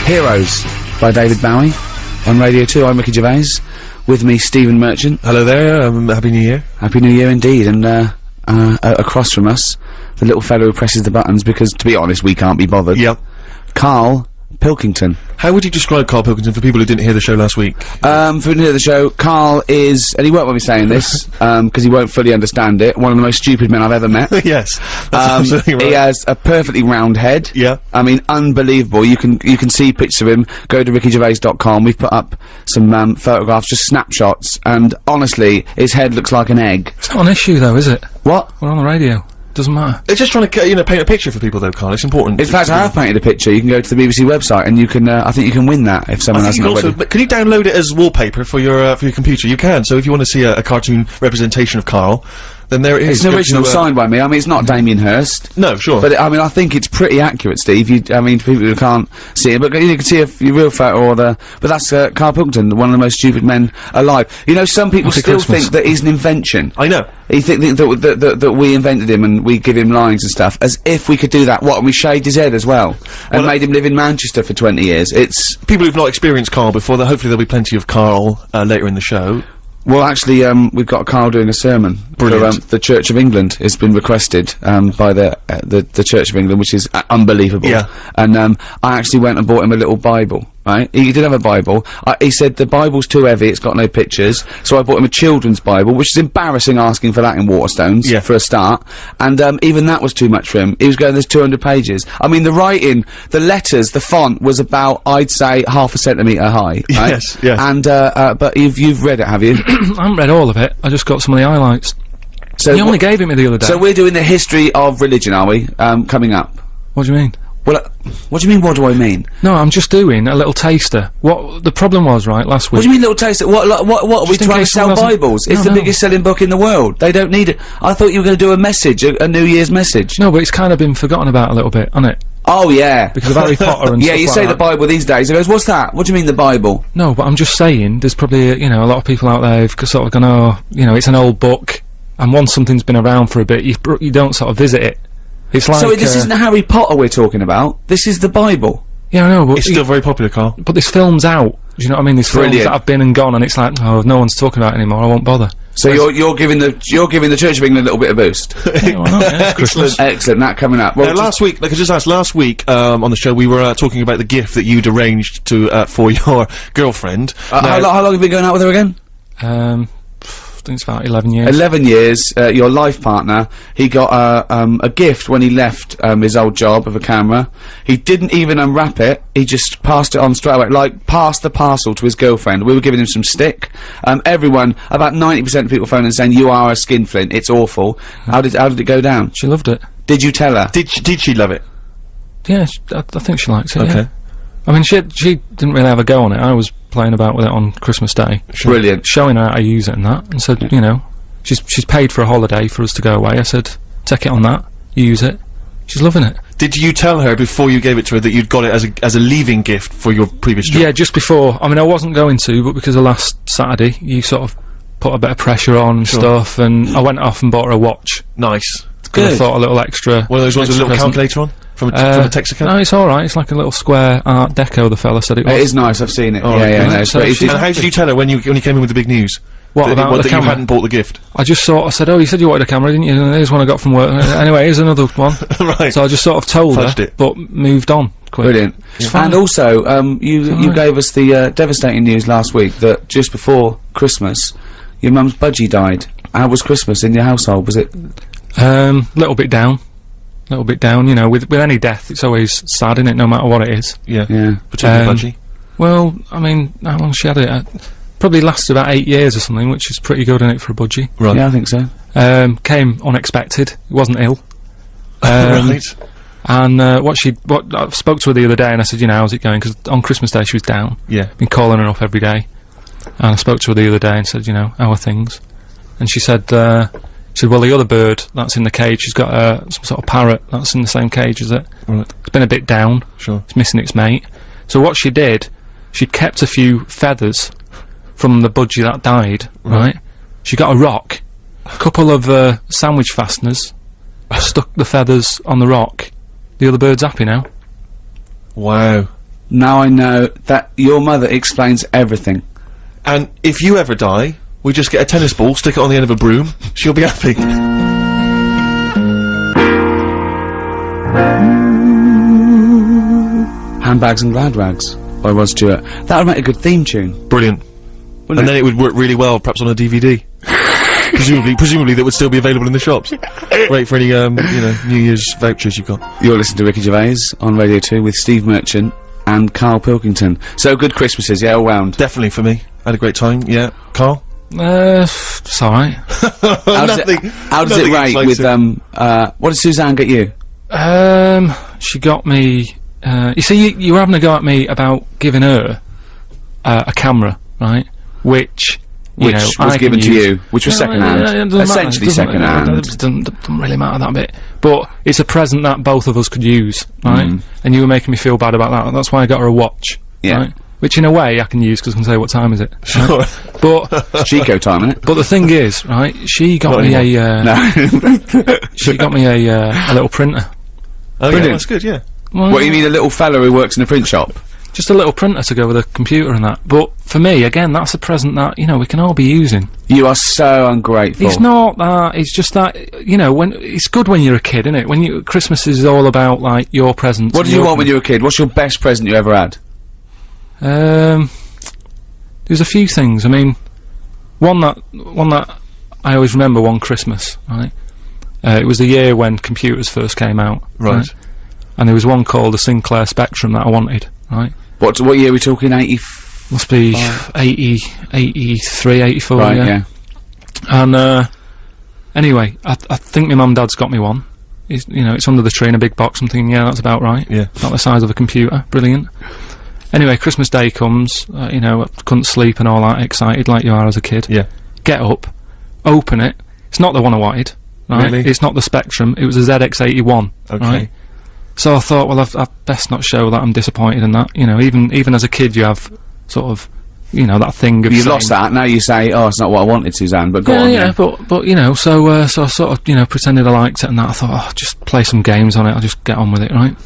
Heroes by David Bowie on Radio 2. I'm Ricky Gervais. With me, Stephen Merchant. Hello there, Happy New Year. Happy New Year indeed, and across from us, the little fellow who presses the buttons because, to be honest, we can't be bothered. Yep. Karl Pilkington. How would you describe Karl Pilkington for people who didn't hear the show last week? For who didn't hear the show, Karl is, and he won't want me saying this, because he won't fully understand it, one of the most stupid men I've ever met. Yes, that's absolutely right. He has a perfectly round head. Yeah. I mean, unbelievable. You can see pictures of him. Go to rickygervais.com. We've put up some, photographs, just snapshots, and honestly, his head looks like an egg. It's not an issue though, is it? What? We're on the radio. Doesn't matter. They're just trying to, paint a picture for people though, Karl. It's important. In fact, I have painted a picture. You can go to the BBC website and you can, I think you can win that if someone hasn't already. But can you download it as wallpaper for your computer? You can. So if you want to see a cartoon representation of Karl, then there it is. It's an original signed by me. I mean, it's not Damien Hirst. No, sure. But, I mean, I think it's pretty accurate, Steve. I mean, to people who can't see it, but you can see a real photo or but that's, Karl Pilkington, one of the most stupid men alive. You know, some people still think that he's an invention. I know. He think that we invented him and we give him lines and stuff, as if we could do that. What, and we shaved his head as well, and made him live in Manchester for 20 years. It's... People who've not experienced Karl before, hopefully there'll be plenty of Karl, later in the show. Well, actually, we've got Karl doing a sermon. Brilliant. For, the Church of England. It's been requested, by the Church of England, which is unbelievable. Yeah. And, I actually went and bought him a little Bible, right? He did have a Bible. He said the Bible's too heavy, it's got no pictures, so I bought him a children's Bible, which is embarrassing asking for that in Waterstones, yeah, for a start. And, even that was too much for him. He was going, there's 200 pages. I mean, the writing, the letters, the font was about, I'd say, half a centimetre high, right? Yes, yes. And, but you've read it, have you? I haven't read all of it. I just got some of the highlights. So you only gave it me the other day. So we're doing the history of religion, are we? Coming up. What do you mean? Well, what do you mean, what do I mean? No, I'm just doing a little taster. What the problem was, right, last week... What do you mean, little taster? What are we trying to sell Bibles? It's the biggest selling book in the world. They don't need it. I thought you were going to do a message, a New Year's message. No, but it's kind of been forgotten about a little bit, hasn't it? Oh, yeah. Because of Harry Potter and yeah, stuff you like say that. the Bible these days. He goes, what's that? What do you mean, the Bible? No, but I'm just saying, there's probably, a lot of people out there who've sort of gone, oh, it's an old book, and once something's been around for a bit, you don't sort of visit it. It's like... So this isn't Harry Potter we're talking about. This is the Bible. Yeah, I know, but... It's still very popular, Karl. But this film's out. Do you know what I mean? These films that have been and gone, and it's like, oh, no one's talking about it anymore, I won't bother. So you're giving the Church of England a little bit of boost. Yeah, why not? Yeah, it's Christmas. Excellent, that coming up. Well, last week, like I just asked, last week, on the show, we were, talking about the gift that you'd arranged to, for your girlfriend. How long have you been going out with her again? I think it's about 11 years. 11 years, your life partner, he got a gift when he left his old job of a camera. He didn't even unwrap it, he just passed it on straight away, like, passed the parcel to his girlfriend. We were giving him some stick. Everyone, about 90% of people phoning and saying, you are a skinflint, it's awful. How did it go down? She loved it. Did you tell her? Did she love it? Yeah, I think she likes it, okay. Yeah. I mean, she didn't really have a go on it. I was playing about with it on Christmas Day. Sure. Brilliant. Showing her how to use it and that, and said, she's paid for a holiday for us to go away. I said, take it on that, use it. She's loving it. Did you tell her before you gave it to her that you'd got it as a leaving gift for your previous job? Yeah, just before. I mean, I wasn't going to, but because of last Saturday, you sort of put a bit of pressure on and stuff, and I went off and bought her a watch. Nice. Good. I thought a little extra. One of those ones with a little calculator on? From a Texaco? No, it's alright. It's like a little square Art Deco, the fella said it was. It is nice, I've seen it. Oh, yeah, okay. no, So and how did you tell her when you came in with the big news? What about the that camera? you hadn't bought the gift? I just I said, oh, you said you wanted a camera, didn't you? And here's one I got from work. Anyway, here's another one. Right. So I just sort of told her, but moved on quick. Brilliant. And also, you gave us the devastating news last week that just before Christmas, your mum's budgie died. How was Christmas in your household? Was it? Little bit down. Little bit down, with any death, it's always sad, isn't it, no matter what it is. Yeah. Yeah. Particularly budgie. Well, I mean, how long she had it? Probably lasted about 8 years or something, which is pretty good, isn't it, for a budgie? Right. Yeah, I think so. Came unexpected. It wasn't ill. Right. And, I spoke to her the other day and I said, how's it going? Because on Christmas Day she was down. Yeah. Been calling her up every day. And I spoke to her the other day and said, how are things? And she said, well, the other bird that's in the cage, she's got some sort of parrot that's in the same cage as it. Right. It's been a bit down. Sure. It's missing its mate. So what she did, she kept a few feathers from the budgie that died, right? She got a rock, a couple of sandwich fasteners, stuck the feathers on the rock. The other bird's happy now. Wow. Now I know that your mother explains everything. And if you ever die, we just get a tennis ball, stick it on the end of a broom, she'll be happy. Handbags and glad rags by Rod Stewart. That would make a good theme tune. Brilliant. Wouldn't And then it would work really well, perhaps on a DVD. presumably that would still be available in the shops. Great for any, you know, New Year's vouchers you've got. You're listening to Ricky Gervais on Radio 2 with Steve Merchant and Karl Pilkington. So good Christmases, yeah, all round. Definitely for me. Had a great time, yeah. Carl? It's alright. How does it rate with, what did Suzanne get you? She got me, you see, you were having a go at me about giving her, a camera, right? Which was given to you, which was second hand. Essentially second hand. It doesn't really matter that bit. But it's a present that both of us could use, right? And you were making me feel bad about that. That's why I got her a watch, right? Which in a way I can use because I can say what time is it. Sure. But Chico time, innit? But the thing is, right? She got me she got me a little printer. Oh, yeah, that's good, yeah. Well, what, you mean a little fella who works in a print shop? Just a little printer to go with a computer and that. But for me, again, that's a present that, you know, we can all be using. You are so ungrateful. It's not that, it's just that, you know, when, it's good when you're a kid, isn't it? When Christmas is all about, like, your presents. What did you want when you were a kid? What's your best present you ever had? There's a few things. I mean, one that I always remember one Christmas, right? It was the year when computers first came out. Right. And there was one called the Sinclair Spectrum that I wanted, right? What year are we talking? 80? Must be 80, 83, 84, right, yeah. And, anyway, I think my mum and dad's got me one. You know, it's under the tree in a big box. I'm thinking, yeah, that's about right. Yeah. About the size of a computer. Brilliant. Anyway, Christmas Day comes, you know, I couldn't sleep and all that, excited like you are as a kid. Yeah. Get up, open it. It's not the one I wanted, right? Really? It's not the Spectrum, it was a ZX81, Okay. right? So I thought, well, I've best not show that I'm disappointed in that. You know, even as a kid you have sort of, you know, that thing of You've lost that, now you say, oh, it's not what I wanted, Suzanne, but go on. Yeah, but, you know, so I sort of, you know, pretended I liked it and that. I thought, oh, just play some games on it, I'll just get on with it, right?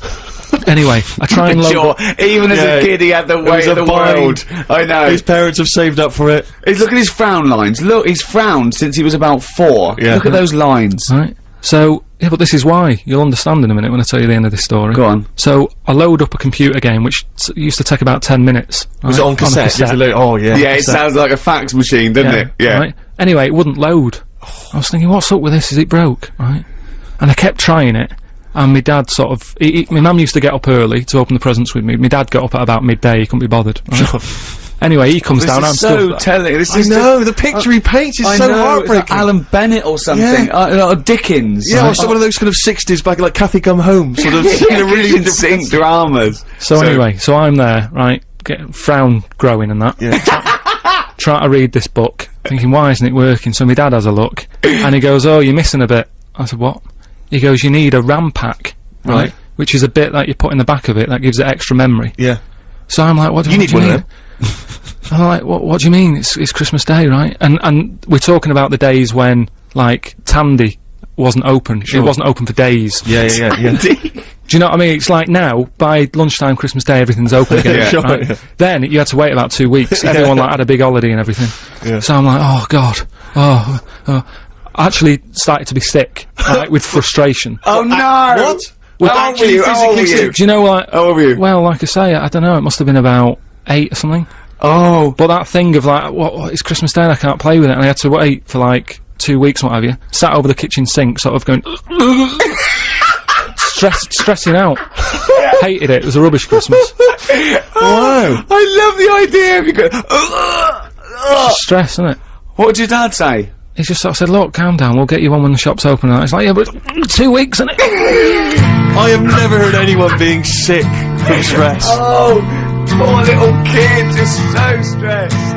Anyway, I try and load even as a kid he had the weight of the world. I know. His parents have saved up for it. Look at his frown lines. Look, he's frowned since he was about 4. Yeah. Look at those lines. Right. So, yeah, but this is why. You'll understand in a minute when I tell you the end of this story. Go on. So, I load up a computer game, which used to take about 10 minutes. Was it on cassette? Oh, yeah. Yeah, it sounds like a fax machine, doesn't it? Yeah. Right. Anyway, it wouldn't load. I was thinking, what's up with this? Is it broke? Right. And I kept trying it. And my dad sort of, my mum used to get up early to open the presents with me. My dad got up at about midday, he couldn't be bothered. Right? Sure. Anyway, he comes down. This is so telling. This is the picture he paints is so heartbreaking. It's like Alan Bennett or something. Yeah. Or Dickens. Yeah, or one of those kind of 60s back, like Kathy Come Home, sort of, you know, really in sync dramas. So anyway, so I'm there, right, frown growing and that. Yeah. Trying to read this book, thinking, why isn't it working? So my dad has a look, and he goes, oh, you're missing a bit. I said, what? He goes, you need a RAM pack. Right, which is a bit that you put in the back of it that gives it extra memory. Yeah. So I'm like, what do you need mean? One of them. I'm like, what do you mean? It's Christmas Day, right? And we're talking about the days when, like, Tandy wasn't open. Sure. It wasn't open for days. Yeah. Do you know what I mean? It's like now, by lunchtime Christmas Day, everything's open again. Yeah, sure, right? yeah. Then you had to wait about 2 weeks. Everyone like had a big holiday and everything. Yeah. So I'm like, oh god, I actually started to be sick, like, with frustration. Oh no! What? How old were you? Do you know what? How old were you? Well, like I say, I don't know, it must have been about 8 or something. Oh. But that thing of like, what, it's Christmas Day and I can't play with it, and I had to wait for like 2 weeks and what have you. Sat over the kitchen sink, sort of going, stressing out. Hated it, it was a rubbish Christmas. Wow. I love the idea of you going, Stress, isn't it? What did your dad say? He just sort of said, look, calm down, we'll get you one when the shop's open. And it's like, yeah, but 2 weeks, isn't it? I have never heard anyone being sick from stress. Oh, poor little kid, just so stressed.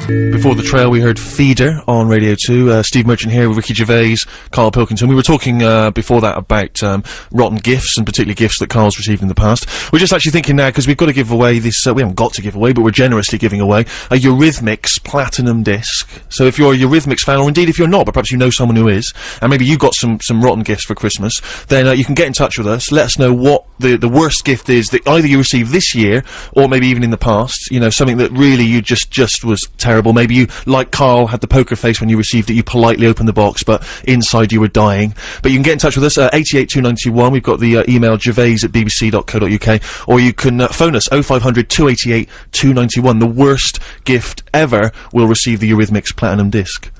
Before the trail, we heard Feeder on Radio 2. Steve Merchant here with Ricky Gervais, Karl Pilkington. We were talking before that about rotten gifts, and particularly gifts that Karl's received in the past. We're just actually thinking now, because we've got to give away this, we haven't got to give away, but we're generously giving away a Eurythmics Platinum Disc. So if you're a Eurythmics fan, or indeed if you're not, but perhaps you know someone who is, and maybe you got some rotten gifts for Christmas, then you can get in touch with us, let us know what the worst gift is that either you received this year, or maybe even in the past, you know, something that really you just was terrible. Maybe you, like Karl, had the poker face when you received it, you politely opened the box, but inside you were dying. But you can get in touch with us, 882921, we've got the email gervais@bbc.co.uk, or you can phone us, 0500 288 291. The worst gift ever will receive the Eurythmics Platinum Disc.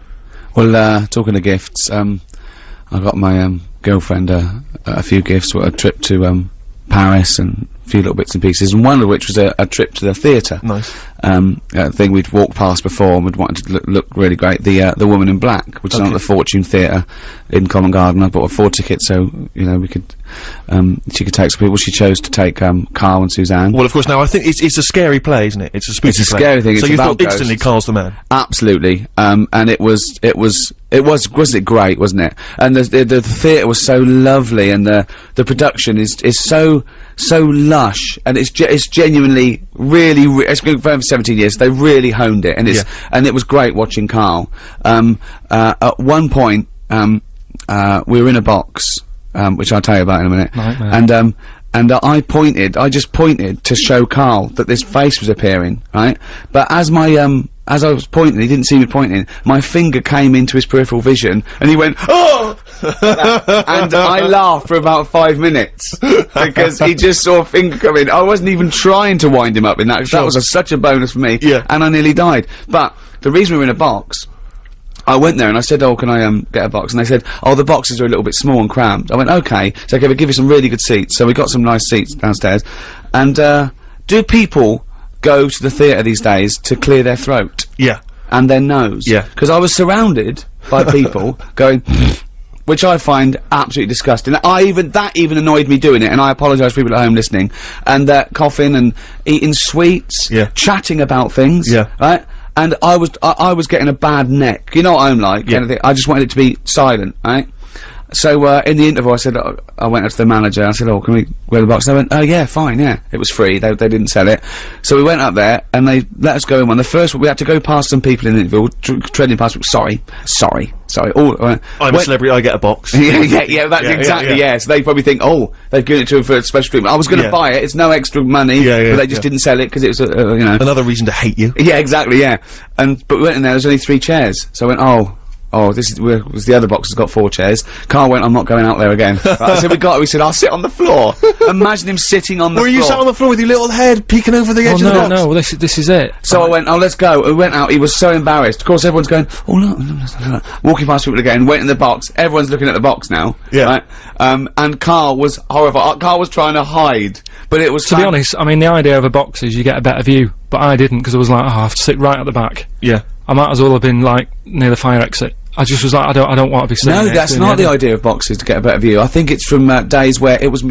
Well, talking of gifts, I got my girlfriend a few gifts, a trip to Paris and a few little bits and pieces, and one of which was a trip to the theatre. Nice. A thing we'd walked past before and we'd wanted to look really great. The Woman in Black, which is on at the Fortune Theatre in Covent Garden. I bought a 4 tickets so, you know, we could, she could take some people. She chose to take, Karl and Suzanne. Well, of course, now I think it's a scary play, isn't it? It's a spooky play. It's a scary thing. So it's you about thought instantly ghosts. Karl's the man? Absolutely. And wasn't it great, wasn't it? And the theatre was so lovely, and the production is so lush, and it's genuinely really it's been for over 17 years. They really honed it, and and it was great watching Karl. At one point, we were in a box, which I'll tell you about in a minute. Nightmare. And I just pointed to show Karl that this face was appearing, right? But as I was pointing, he didn't see me pointing, my finger came into his peripheral vision, and he went, "Oh!" And I laughed for about 5 minutes, because he just saw a finger come in. I wasn't even trying to wind him up in that, 'cause that was such a bonus for me, and I nearly died. But the reason we were in a box, I went there and I said, "Oh, can I get a box?" And they said, "Oh, the boxes are a little bit small and cramped." I went, "Okay." So we'll give you some really good seats. So we got some nice seats downstairs. And do people go to the theatre these days to clear their throat? Yeah. And their nose? Yeah. Because I was surrounded by people going, which I find absolutely disgusting. That even annoyed me doing it, and I apologise to people at home listening. And coughing and eating sweets, chatting about things, right? And I was getting a bad neck. You know what I'm like? Kind of thing. I just wanted it to be silent, right? So, in the interval, I said, I went up to the manager, and I said, "Oh, can we wear the box?" And they went, "Oh, yeah, fine, yeah." It was free, they didn't sell it. So we went up there, and they let us go in one. The first one, we had to go past some people in the interval, treading past, sorry. I'm a celebrity, I get a box. yeah, that's exactly, so they probably think, oh, they've given it to him for special treatment. I was gonna buy it, it's no extra money, but they just didn't sell it, because it was, you know. Another reason to hate you. Yeah, exactly, but we went in there was only 3 chairs, so I went, this was the other box has got 4 chairs. Karl went, "I'm not going out there again." Right, so we said, "I'll sit on the floor." Imagine him sitting on the floor. Were you sat on the floor with your little head peeking over the edge of the box? No, this is it. So I went, "Oh, let's go." We went out, he was so embarrassed. Of course, everyone's going, "Oh, look." Walking past people again, went in the box. Everyone's looking at the box now. Right? And Karl was horrified. Karl was trying to hide, but it was to be honest, I mean, the idea of a box is you get a better view, but I didn't, because I was like, I have to sit right at the back. I might as well have been, like, near the fire exit. I just was like, I don't want to be sitting No, that's not the idea of boxes, to get a better view. I think it's from days where it was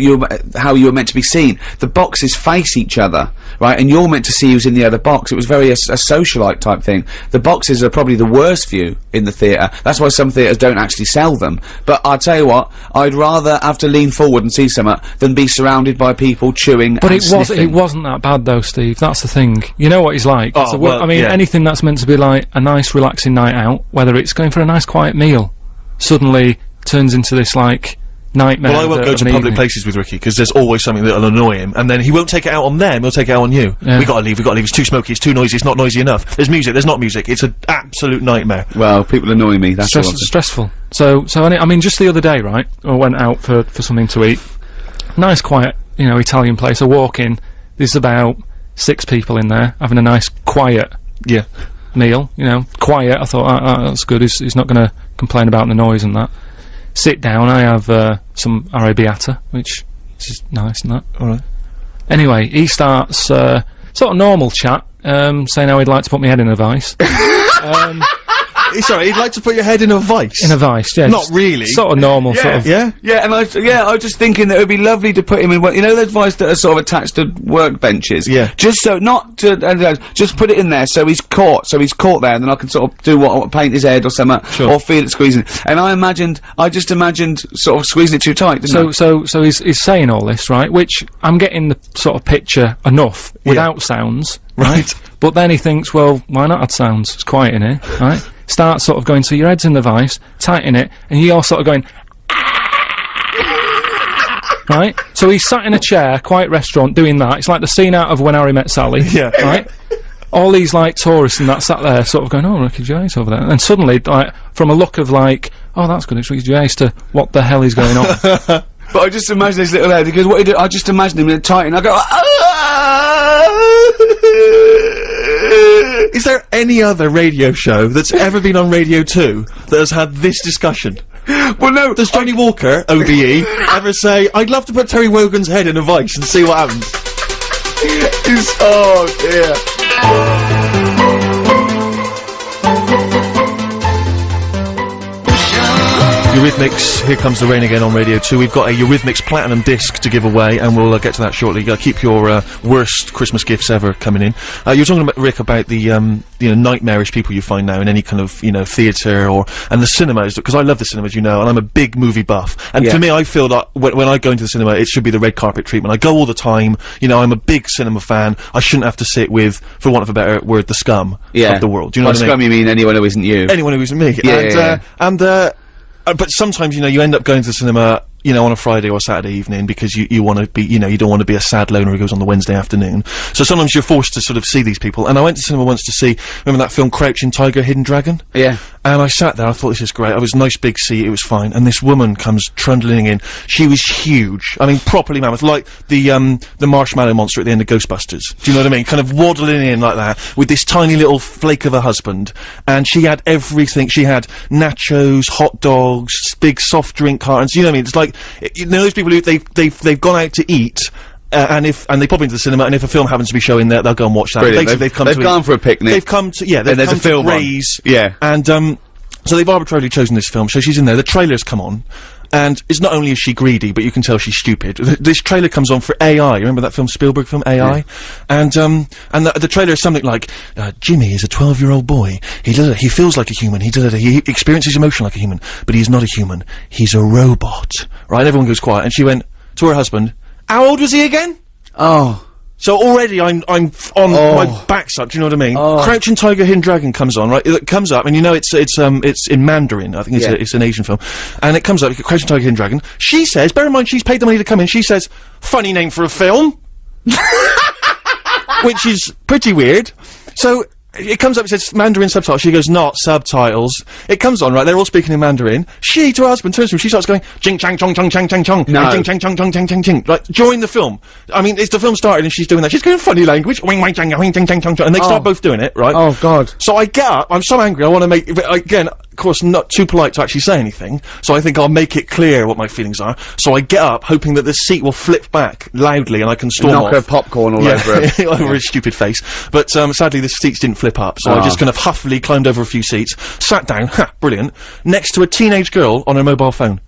how you were meant to be seen. The boxes face each other, right? And you're meant to see who's in the other box. It was very a socialite type thing. The boxes are probably the worst view in the theatre. That's why some theatres don't actually sell them. But I'll tell you what, I'd rather have to lean forward and see something than be surrounded by people chewing and sniffing. It wasn't that bad though, Steve. That's the thing. You know what he's like. Oh, well, I mean, anything that's meant to be like a nice relaxing night out, whether it's going for a nice quiet meal, suddenly turns into this, like, nightmare. Well, I won't go to public places with Ricky, because there's always something that'll annoy him, and then he won't take it out on them, he'll take it out on you. We gotta leave, it's too smoky, it's too noisy, it's not noisy enough. There's music, there's not music, it's an absolute nightmare. Well, people annoy me, that's stressful. So I mean, just the other day, right, I went out for something to eat. Nice, quiet, you know, Italian place. I walk in, there's about 6 people in there, having a nice, quiet meal, you know, quiet. I thought, that's good, he's not gonna complain about the noise and that. Sit down, I have some arrabbiata, which is nice and that. Alright. Anyway, he starts sort of normal chat, saying how he'd like to put my head in a vice. Sorry, he'd like to put your head in a vice. In a vice, yeah. Not really. Sort of normal, sort of. Yeah? Yeah, and I was just thinking that it would be lovely to put him in one, you know those vice that are sort of attached to workbenches? Yeah. Just so, not to, just put it in there so he's caught there, and then I can sort of do what paint his head or something, or feel it squeezing. And I just imagined sort of squeezing it too tight, didn't I? So he's saying all this, right? Which, I'm getting the sort of picture enough, without sounds. Right. But then he thinks, well, why not add sounds? It's quiet in here, right? Start sort of going, so your head's in the vice, tighten it, and you're sort of going, right? So he's sat in a chair, quiet restaurant, doing that. It's like the scene out of When Harry Met Sally. Yeah. Right? All these, like, tourists and that sat there sort of going, oh, Ricky Gervais over there. And suddenly, like, from a look of like, oh, that's good, it's Ricky Gervais, to what the hell is going on? But I just imagine this little head, because what he do, I just imagine him in a tighten, I go, Is there any other radio show that's ever been on Radio 2 that has had this discussion? well, no. Does Johnny Walker, OBE, ever say, I'd love to put Terry Wogan's head in a vice and see what happens? Oh, dear. Eurythmics, Here Comes the Rain Again on Radio 2. We've got a Eurythmics Platinum disc to give away, and we'll get to that shortly. Keep your worst Christmas gifts ever coming in. You're talking about, Rick, about the, nightmarish people you find now in any kind of, theatre and the cinemas, because I love the cinemas, and I'm a big movie buff. And for me, I feel that when I go into the cinema, it should be the red carpet treatment. I go all the time, I'm a big cinema fan. I shouldn't have to sit with, for want of a better word, the scum of the world. Do you know what I mean? Scum, you mean anyone who isn't you? Anyone who isn't me. But sometimes, you end up going to the cinema, on a Friday or Saturday evening because you want to be, you don't want to be a sad loner who goes on the Wednesday afternoon. So sometimes you're forced to sort of see these people. And I went to cinema once to see, remember that film Crouching Tiger, Hidden Dragon? Yeah. And I sat there, I thought, this is great. I was a nice big seat, it was fine. And this woman comes trundling in. She was huge. I mean, properly mammoth, like the marshmallow monster at the end of Ghostbusters. Do you know what I mean? Kind of waddling in like that, with this tiny little flake of a husband. And she had everything. She had nachos, hot dogs, big soft drink cartons. You know what I mean? It's like, those people who, they've gone out to eat, and they pop into the cinema, and if a film happens to be showing there, they'll go and watch that. Basically, they've gone for a picnic. They've come to, they've come come a film to raise. And, so they've arbitrarily chosen this film, so she's in there, the trailer's come on, and it's not only is she greedy, but you can tell she's stupid. This trailer comes on for AI, remember that film, Spielberg film, AI? Yeah. And the trailer is something like, Jimmy is a 12-year-old boy, he feels like a human, he experiences emotion like a human, but he's not a human, he's a robot. Right, everyone goes quiet, and she went to her husband, how old was he again? Oh. So already I'm on my backside, do you know what I mean? Crouching Tiger, Hidden Dragon comes on, right? It comes up, and it's in Mandarin, I think it's an Asian film. And it comes up, Crouching Tiger, Hidden Dragon. She says, bear in mind she's paid the money to come in, she says, funny name for a film. Which is pretty weird. So, it comes up, it says Mandarin subtitles, she goes, not subtitles. It comes on, right, they're all speaking in Mandarin. She, to her husband, turns to him, she starts going, jing chang chong chong chang chang chong, jing chang chong chong chang chang ching. Like, during the film. I mean, it's the film started and she's doing that. She's going funny language, wing wang chang wing chang chang chong chong, and they start both doing it, right? Oh god. So I get up, I'm so angry, I wanna make, but again, of course, not too polite to actually say anything, so I think I'll make it clear what my feelings are. So I get up, hoping that the seat will flip back loudly and I can storm off. Knock her popcorn all over it. Over his stupid face. But, sadly the seats didn't flip up, so I just kind of huffily climbed over a few seats, sat down, brilliant, next to a teenage girl on her mobile phone.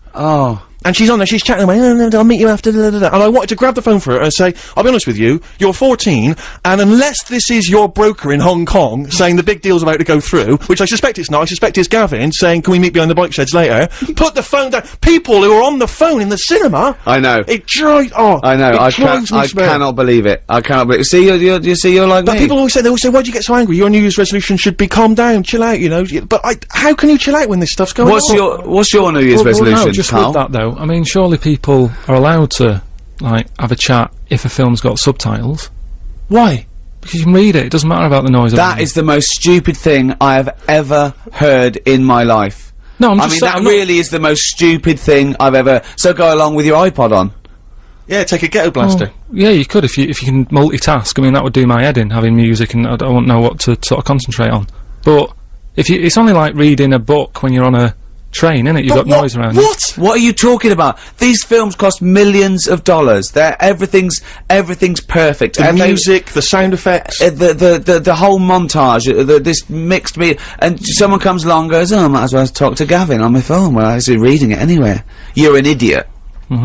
And she's on there, she's chatting away, I'll meet you after, and I wanted to grab the phone for her and say, I'll be honest with you, you're 14, and unless this is your broker in Hong Kong saying the big deal's about to go through, which I suspect it's not, I suspect it's Gavin saying, can we meet behind the bike sheds later? Put the phone down. People who are on the phone in the cinema. I know. It drives, I know, I cannot believe it. I cannot believe it. See, you're like me. But people always say, why'd you get so angry? Your New Year's resolution should be calm down, chill out, But how can you chill out when this stuff's going on? What's your New Year's resolution, no, just Carl? with that though, I mean, surely people are allowed to, like, have a chat if a film's got subtitles. Why? Because you can read it, it doesn't matter about the noise. That is the most stupid thing I have ever heard in my life. No, that really is the most stupid thing I've ever... So go along with your iPod on. Yeah, take a ghetto blaster. Yeah, you could if you can multitask. I mean, that would do my head in, having music, and I wouldn't know what to sort of concentrate on. But, it's only like reading a book when you're on a train, innit? You've got noise around What? What are you talking about? These films cost millions of dollars. Everything's perfect. The And music, the sound effects. the whole montage, this mixed me, and someone comes along and goes, oh, I might as well talk to Gavin on my phone. Well, I was reading it anyway. You're an idiot.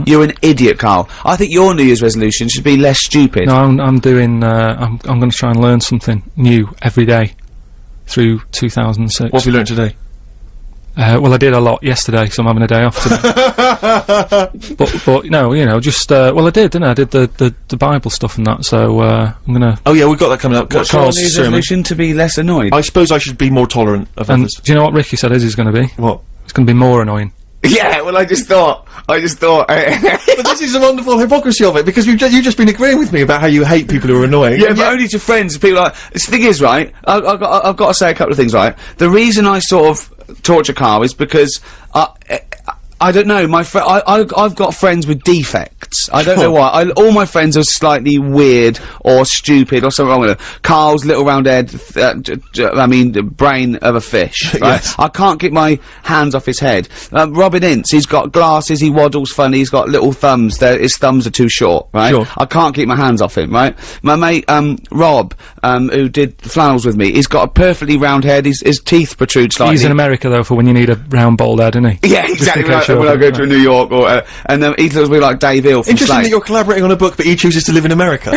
You're an idiot, Carl. I think your New Year's resolution should be less stupid. No, I'm doing, I'm gonna try and learn something new every day through 2006. What have you learnt today? Well, I did a lot yesterday, so I'm having a day off today. but no, you know, just well, I did, didn't I? I did the Bible stuff and that. So I'm gonna. Oh yeah, we've got that coming up. What's your Carl's New Year's sermon. resolution? To be less annoyed. I suppose I should be more tolerant of And others. do you know what Ricky said his is going to be? What? It's going to be more annoying. Yeah, well, I just thought. But this is a wonderful hypocrisy of it, because you've just been agreeing with me about how you hate people who are annoying. Yeah, but only to friends. People like. The thing is, right. I've got to say a couple of things, right. The reason I sort of torture Carl is because I don't know. I've got friends with defects. I don't know why. All my friends are slightly weird or stupid or something wrong with them. Carl's little round head. Brain of a fish. Right? Yes. I can't get my hands off his head. Robin Ince, he's got glasses. He waddles funny. He's got little thumbs. His thumbs are too short. Right. Sure. I can't keep my hands off him. Right. My mate Rob, who did flannels with me, he's got a perfectly round head. His teeth protrude slightly. He's in America though for when you need a round bald head, isn't he? Yeah, exactly. in case When I go to New York, or and then he looks me like Dave Hill from Interesting Slade. that you're collaborating on a book, but he chooses to live in America.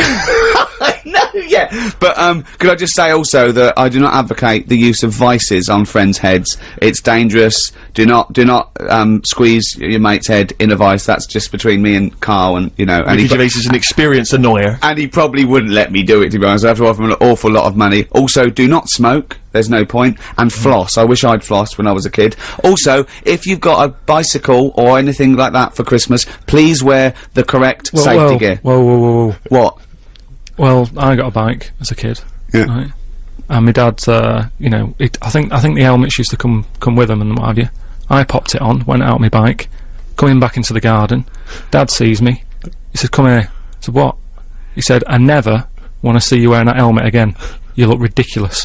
No, yeah, but could I just say also that I do not advocate the use of vices on friends' heads. It's dangerous. Do not squeeze your mate's head in a vice. That's just between me and Carl, and you know. And Ricky Gervais is an experienced annoyer. and he probably wouldn't let me do it, to be honest. I have to offer him an awful lot of money. Also, do not smoke. There's no point. And floss. I wish I'd flossed when I was a kid. Also, if you've got a bicycle or anything like that for Christmas, please wear the correct safety gear. Whoa. What? Well, I got a bike as a kid. Yeah. Right? And my dad, you know, I think the helmets used to come with them and what have you. I popped it on, went out on my bike, coming back into the garden. Dad sees me. He said, "Come here." I said, "What?" He said, "I never want to see you wearing that helmet again. You look ridiculous."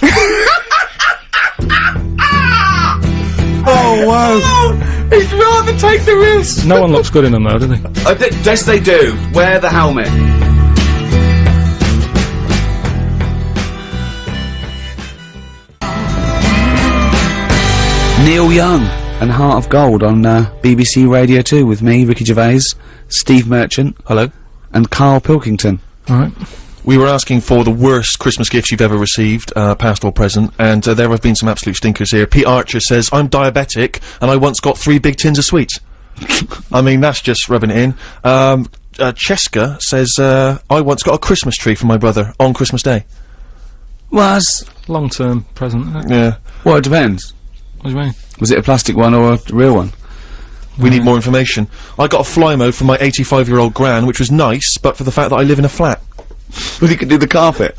Oh, wow. He'd rather take the risk. No one looks good in them though, do they? Yes, they do. Wear the helmet. Neil Young and Heart of Gold on BBC Radio 2 with me, Ricky Gervais, Steve Merchant, Hello. and Karl Pilkington. Alright. We were asking for the worst Christmas gifts you've ever received, past or present, and there have been some absolute stinkers here. Pete Archer says, "I'm diabetic, and I once got 3 big tins of sweets." I mean, that's just rubbing it in. Cheska says, "I once got a Christmas tree for my brother on Christmas Day." Was? Long-term present, isn't it? Yeah. Well, it depends. What do you mean? Was it a plastic one or a real one? We need more information. I got a fly mode from my 85-year-old gran, which was nice, but for the fact that I live in a flat. Well, you could do the carpet.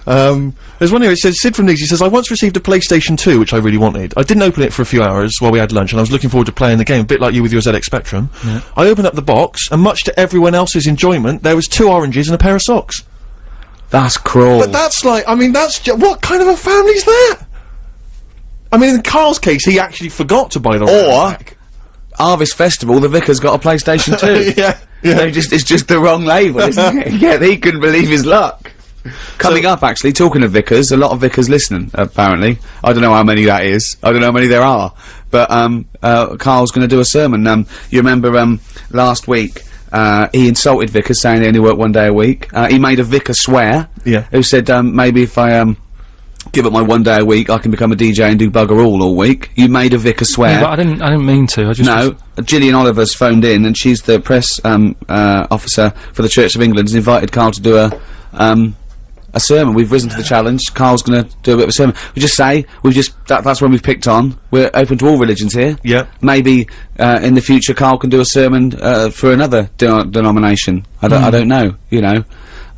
There's one here, it says, Sid from Leeds, he says, "I once received a PlayStation 2, which I really wanted. I didn't open it for a few hours while we had lunch, and I was looking forward to playing the game, a bit like you with your ZX Spectrum. Yeah. I opened up the box, and much to everyone else's enjoyment, there was 2 oranges and a pair of socks." That's cruel. But that's like, I mean, that's what kind of a family's that? I mean, in Carl's case, he actually forgot to buy the Or, Harvest Festival, the vicar's got a PlayStation 2. yeah. It's just the wrong label, isn't it? Yeah, he couldn't believe his luck. Coming up, actually, talking of vicars, a lot of vicars listening, apparently. I don't know how many that is. I don't know how many there are. But, Carl's gonna do a sermon. You remember, last week, he insulted vicars, saying they only work 1 day a week. He made a vicar swear. Yeah. Who said, maybe if I, give up my 1 day a week, I can become a DJ and do bugger all week. You made a vicar swear. Yeah, but I didn't mean to. I just No, Gillian Oliver's phoned in, and she's the press officer for the Church of England, and invited Carl to do a sermon. We've risen to the challenge. Carl's going to do a bit of a sermon. We just say that's when we've picked on. We're open to all religions here. Yeah. Maybe in the future, Carl can do a sermon for another denomination. I don't know. You know.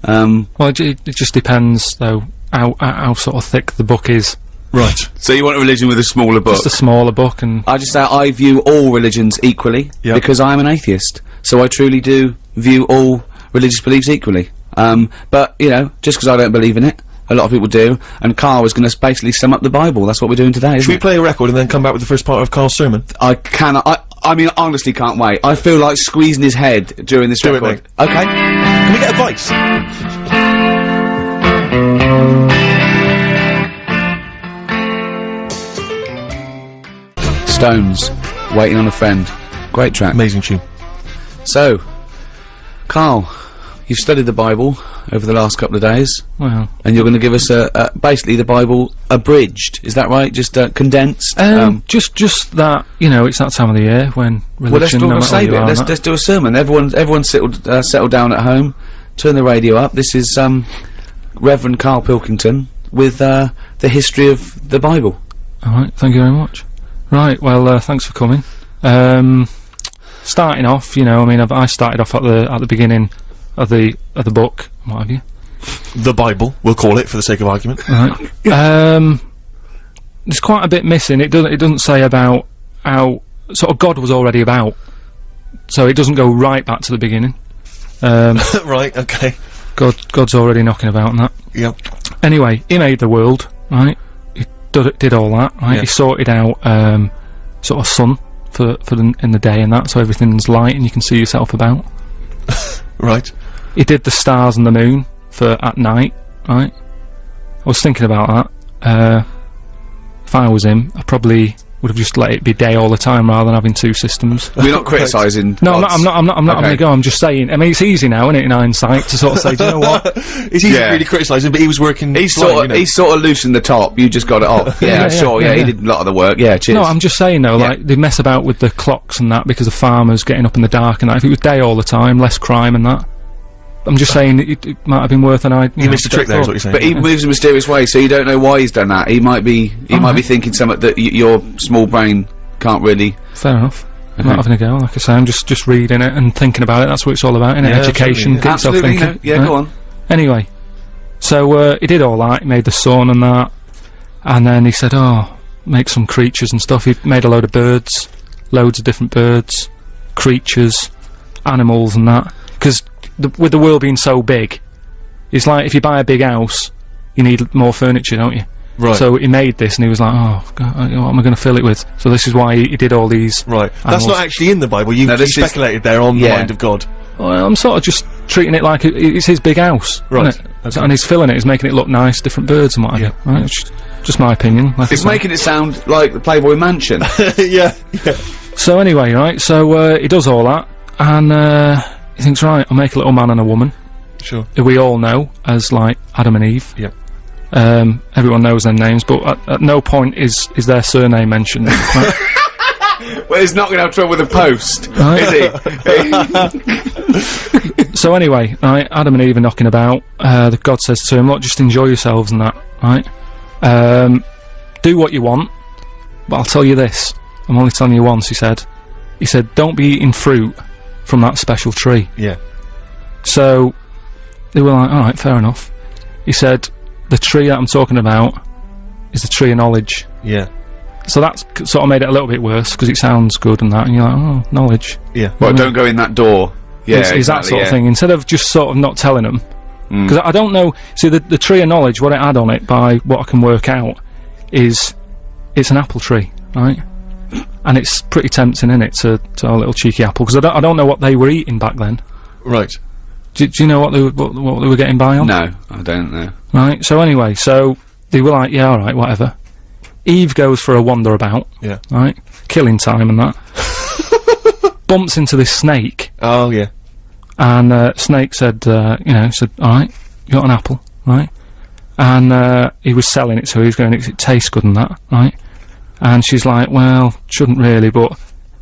Well, it just depends though how sort of thick the book is. Right. So you want a religion with a smaller book? Just a smaller book, and I just say I view all religions equally because I'm an atheist. So I truly do view all religious beliefs equally. But, you know, just because I don't believe in it, a lot of people do, and Carl was gonna basically sum up the Bible. That's what we're doing today, Should we play a record and then come back with the first part of Carl's sermon? I mean, honestly can't wait. I feel like squeezing his head during this record. mate. Okay. Can we get advice? Stones, Waiting on a Friend. Great track. Amazing tune. So, Carl, you've studied the Bible over the last couple of days, Well, and you're going to give us basically the Bible abridged. Is that right? Just condensed. just that, you know, it's that time of the year when Well, let's religion, no matter save where it. you are, Let's do a sermon. Everyone settle down at home. Turn the radio up. This is Reverend Karl Pilkington with the history of the Bible. Alright, thank you very much. Right, well, thanks for coming. Starting off, you know, I mean, I started off at the beginning of the book, what have you? The Bible, we'll call it for the sake of argument. Right. There's quite a bit missing. It doesn't say about how sort of God was already about, so it doesn't go right back to the beginning. Right, okay. God's already knocking about and that. Yep. Anyway, he made the world, right? He did all that, right? Yeah. He sorted out sort of sun for in the day and that, so everything's light and you can see yourself about. Right. He did the stars and the moon for at night, right? I was thinking about that. If I was him, I probably would have just let it be day all the time rather than having two systems. We're not criticising. No, I'm not Okay. having a go. I'm just saying. I mean, it's easy now, isn't it, in hindsight, to sort of say, do you know what? It's easy to really criticise him, but he was working. He sort of loosened the top. You just got it off. Yeah, sure. Yeah, he did a lot of the work. Yeah, cheers. No, I'm just saying though, Yeah. like they mess about with the clocks and that because of farmers getting up in the dark and that. If it was day all the time, less crime and that. I'm just saying it might have been worth an idea. He missed a trick there, is what you're saying. But he moves in mysterious ways, so you don't know why he's done that. He might be thinking something that your small brain can't really. Fair enough. I'm not having a go. Like I say, I'm just reading it and thinking about it. That's what it's all about, innit? Yeah, Education, get yourself Absolutely. thinking. Yeah, right? go on. Anyway, so he did all that. He made the sun and that, and then he said, "Oh, make some creatures and stuff." He made a load of birds, loads of different birds, creatures, animals, and that. Because with the world being so big, it's like if you buy a big house, you need more furniture, don't you? Right. So he made this, and he was like, "Oh, God, what am I going to fill it with?" So this is why he did all these. Right. That's animals. not actually in the Bible. You No, this is- speculated there on the mind of God. Well, I'm sort of just treating it like it's his big house, Right. isn't it? Okay. And he's filling it, he's making it look nice, different birds and what have you. Right? It's just my opinion. Like I It's say. making it sound like the Playboy Mansion. Yeah. So anyway, right, so he does all that, and he thinks, right, I'll make a little man and a woman, Sure. who we all know as, like, Adam and Eve. Yeah. Everyone knows their names, but at no point is their surname mentioned. Right? Well, he's not going to have trouble with the post, is he? So anyway, right, Adam and Eve are knocking about. The God says to him, look, just enjoy yourselves and that, right? Do what you want, but I'll tell you this. I'm only telling you once, he said. He said, don't be eating fruit from that special tree. Yeah. So, they were like, alright, fair enough. He said, the tree that I'm talking about is the tree of knowledge. Yeah. So that's sort of made it a little bit worse, because it sounds good and that, and you're like, oh, knowledge. Yeah. Well, don't go in that door. Yeah, It's that sort of thing. Instead of just sort of not telling them. Mm. Because I don't know, see the tree of knowledge, what it had on it by what I can work out is, it's an apple tree, right? And it's pretty tempting, innit, to have a little cheeky apple, because I don't know what they were eating back then. Right. Do you know what they were getting by on? No, I don't know. Right, so anyway, so they were like, yeah, alright, whatever. Eve goes for a wander about, Yeah. right? Killing time and that. Bumps into this snake, Oh, yeah. and Snake said, said, alright, you got an apple, right? And he was selling it, so he was going, it tastes good and that, right? And she's like, well, shouldn't really, but,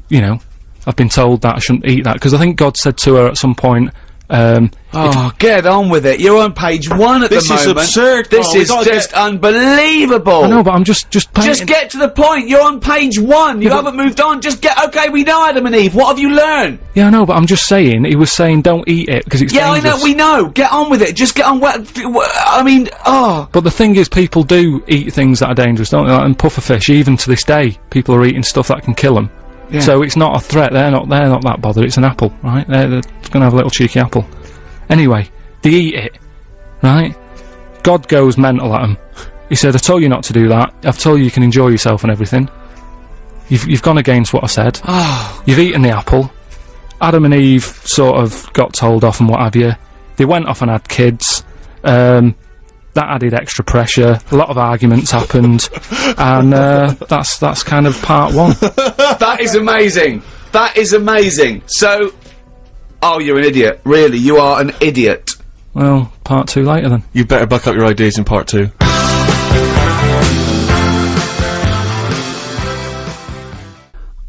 you know, I've been told that I shouldn't eat that, because I think God said to her at some point, Get on with it. You're on page 1 at the moment. This is absurd, This Carl. We is gotta just unbelievable. I know, but I'm just painting. Just get to the point. You're on page 1. You haven't moved on. Just get. Okay, we know Adam and Eve. What have you learned? Yeah, I know, but I'm just saying, he was saying don't eat it, because it's Yeah, dangerous. I know. We know. Get on with it. Just get on. I mean, But the thing is, people do eat things that are dangerous, don't they? Like, and pufferfish, even to this day, people are eating stuff that can kill them. Yeah. So it's not a threat. They're not that bothered. It's an apple, right? They're going to have a little cheeky apple. Anyway, they eat it, right? God goes mental at him. He said, I told you not to do that. I've told you can enjoy yourself and everything. You've gone against what I said. You've eaten the apple. Adam and Eve sort of got told off and what have you. They went off and had kids. That added extra pressure. A lot of arguments happened. And that's kind of part one. That is amazing. That is amazing. So, oh, you're an idiot. Really, you are an idiot. Well, part two later then. You better buck up your ideas in part 2.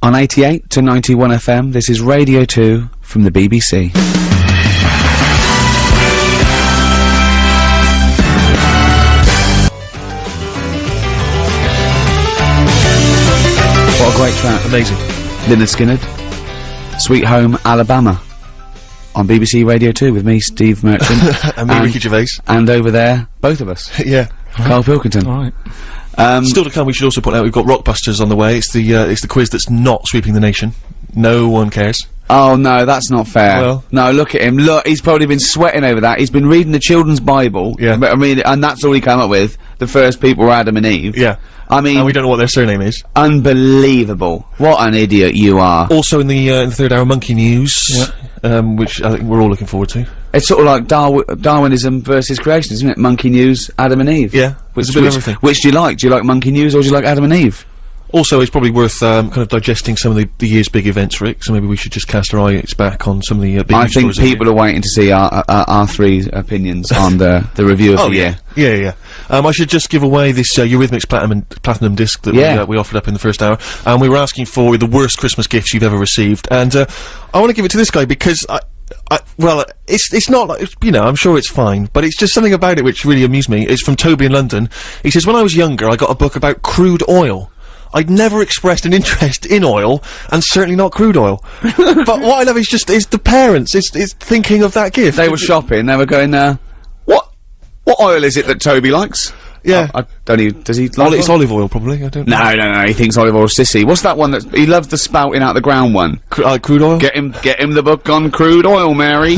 On 88 to 91 FM, this is Radio 2 from the BBC. What a great track. Amazing. Lynyrd Skynyrd, Sweet Home Alabama, on BBC Radio 2 with me, Steve Merchant. And me, Ricky Gervais. And over there, both of us. Yeah. Karl Pilkington. Alright. Still to come, we should also point out we've got Rockbusters on the way. It's the quiz that's not sweeping the nation. No one cares. Oh no, that's not fair. Well. No, look at him. Look, he's probably been sweating over that. He's been reading the children's Bible. Yeah. But, I mean, and that's all he came up with. The first people were Adam and Eve. Yeah. I mean, And we don't know what their surname is. unbelievable. What an idiot you are. Also in the third hour, Monkey News. Which I think we're all looking forward to. It's sort of like Darwinism versus creation, isn't it? Monkey News, Adam and Eve. Yeah. Which, It's a bit of everything. which do you like? Do you like Monkey News or do you like Adam and Eve? Also, it's probably worth kind of digesting some of the year's big events, Rick. So maybe we should just cast our eyes back on some of the big I news think stories. people are waiting to see our three opinions on the review of the year. Yeah. I should just give away this Eurythmics platinum disc that we offered up in the first hour. And we were asking for the worst Christmas gifts you've ever received. And I want to give it to this guy because well, it's not like, you know, I'm sure it's fine, but it's just something about it which really amused me. It's from Toby in London. He says, when I was younger, I got a book about crude oil. I'd never expressed an interest in oil, and certainly not crude oil. But what I love is the parents, it's thinking of that gift. They were shopping, they were going, what oil is it that Toby likes? Yeah. I don't even, does he like It's olive oil, probably, I don't know. No, he thinks olive oil sissy. What's that one he loves the spouting out the ground one? Crude oil? Get him the book on crude oil, Mary.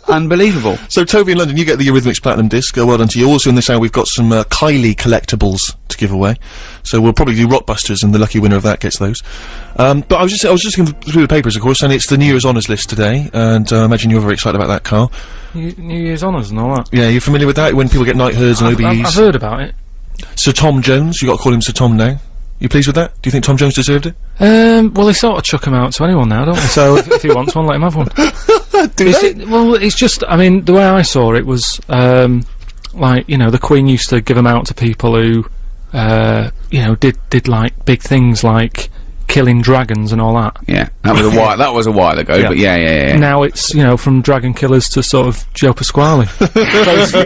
Unbelievable. So, Toby in London, you get the Eurythmics Platinum disc. Well done to you. Also in this hour, we've got some Kylie collectibles to give away. So we'll probably do Rockbusters, and the lucky winner of that gets those. But I was just going through the papers, of course, and it's the New Year's Honours list today, and I imagine you're very excited about that, Carl. New Year's honours and all that. Yeah, you're familiar with that? When people get knighthoods and OBEs? I've heard about it. Sir Tom Jones, you got to call him Sir Tom now. You pleased with that? Do you think Tom Jones deserved it? Well, they sort of chuck him out to anyone now, don't they? So if he wants one, let him have one. Well, it's just, I mean, the way I saw it was, like, you know, the Queen used to give them out to people who, you know, did like big things like killing dragons and all that. Yeah, that was a while ago, but yeah. Now it's, you know, from dragon killers to sort of Joe Pasquale.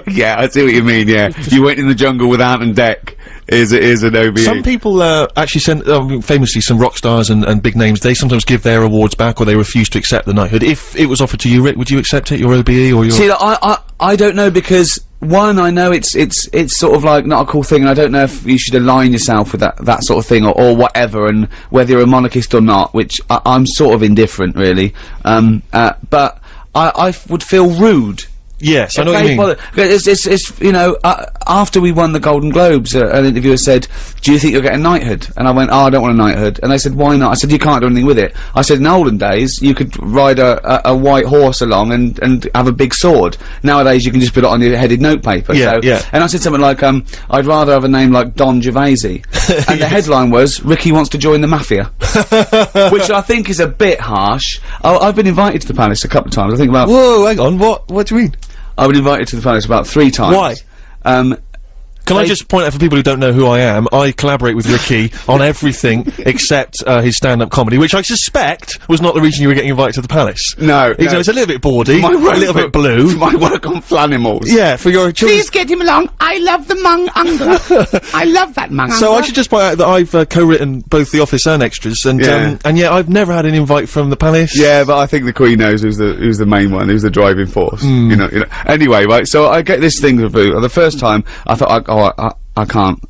Yeah, I see what you mean, yeah. You went in the jungle with Ant and Dec. Is an OBE. Some people actually send, famously, some rock stars and big names, they sometimes give their awards back, or they refuse to accept the knighthood. If it was offered to you, Rick, would you accept it, your OBE, or your... See, I don't know, because, one, I know it's sort of like not a cool thing, and I don't know if you should align yourself with that sort of thing, or whatever, and whether you're a monarchist or not, which I'm sort of indifferent, really. But I would feel rude. Yes, I know what you mean. It's you know, after we won the Golden Globes, an interviewer said, do you think you'll get a knighthood? And I went, oh, I don't want a knighthood. And they said, why not? I said, you can't do anything with it. I said, in olden days, you could ride a white horse along and have a big sword. Nowadays, you can just put it on your headed notepaper. Yeah, yeah. And I said something like, I'd rather have a name like Don Gervasi. And the headline was, Ricky wants to join the mafia. Which I think is a bit harsh. I've been invited to the palace a couple of times. I think about... Whoa, hang on, what do you mean? I've been invited to the palace about 3 times. Why? Can I just point out for people who don't know who I am, I collaborate with Ricky on everything except his stand-up comedy, which I suspect was not the reason you were getting invited to the palace. No. It's a little bit bawdy, a little bit blue. For my work on Flanimals. Yeah, for your children. Please get him along. I love the mung angler. I love that mung angler. So I should just point out that I've co-written both The Office and Extras, and yeah, I've never had an invite from the palace. Yeah, but I think the Queen knows who's the main one, who's the driving force. You know. Anyway, right, so I get this thing review. The first time, I thought, oh, I can't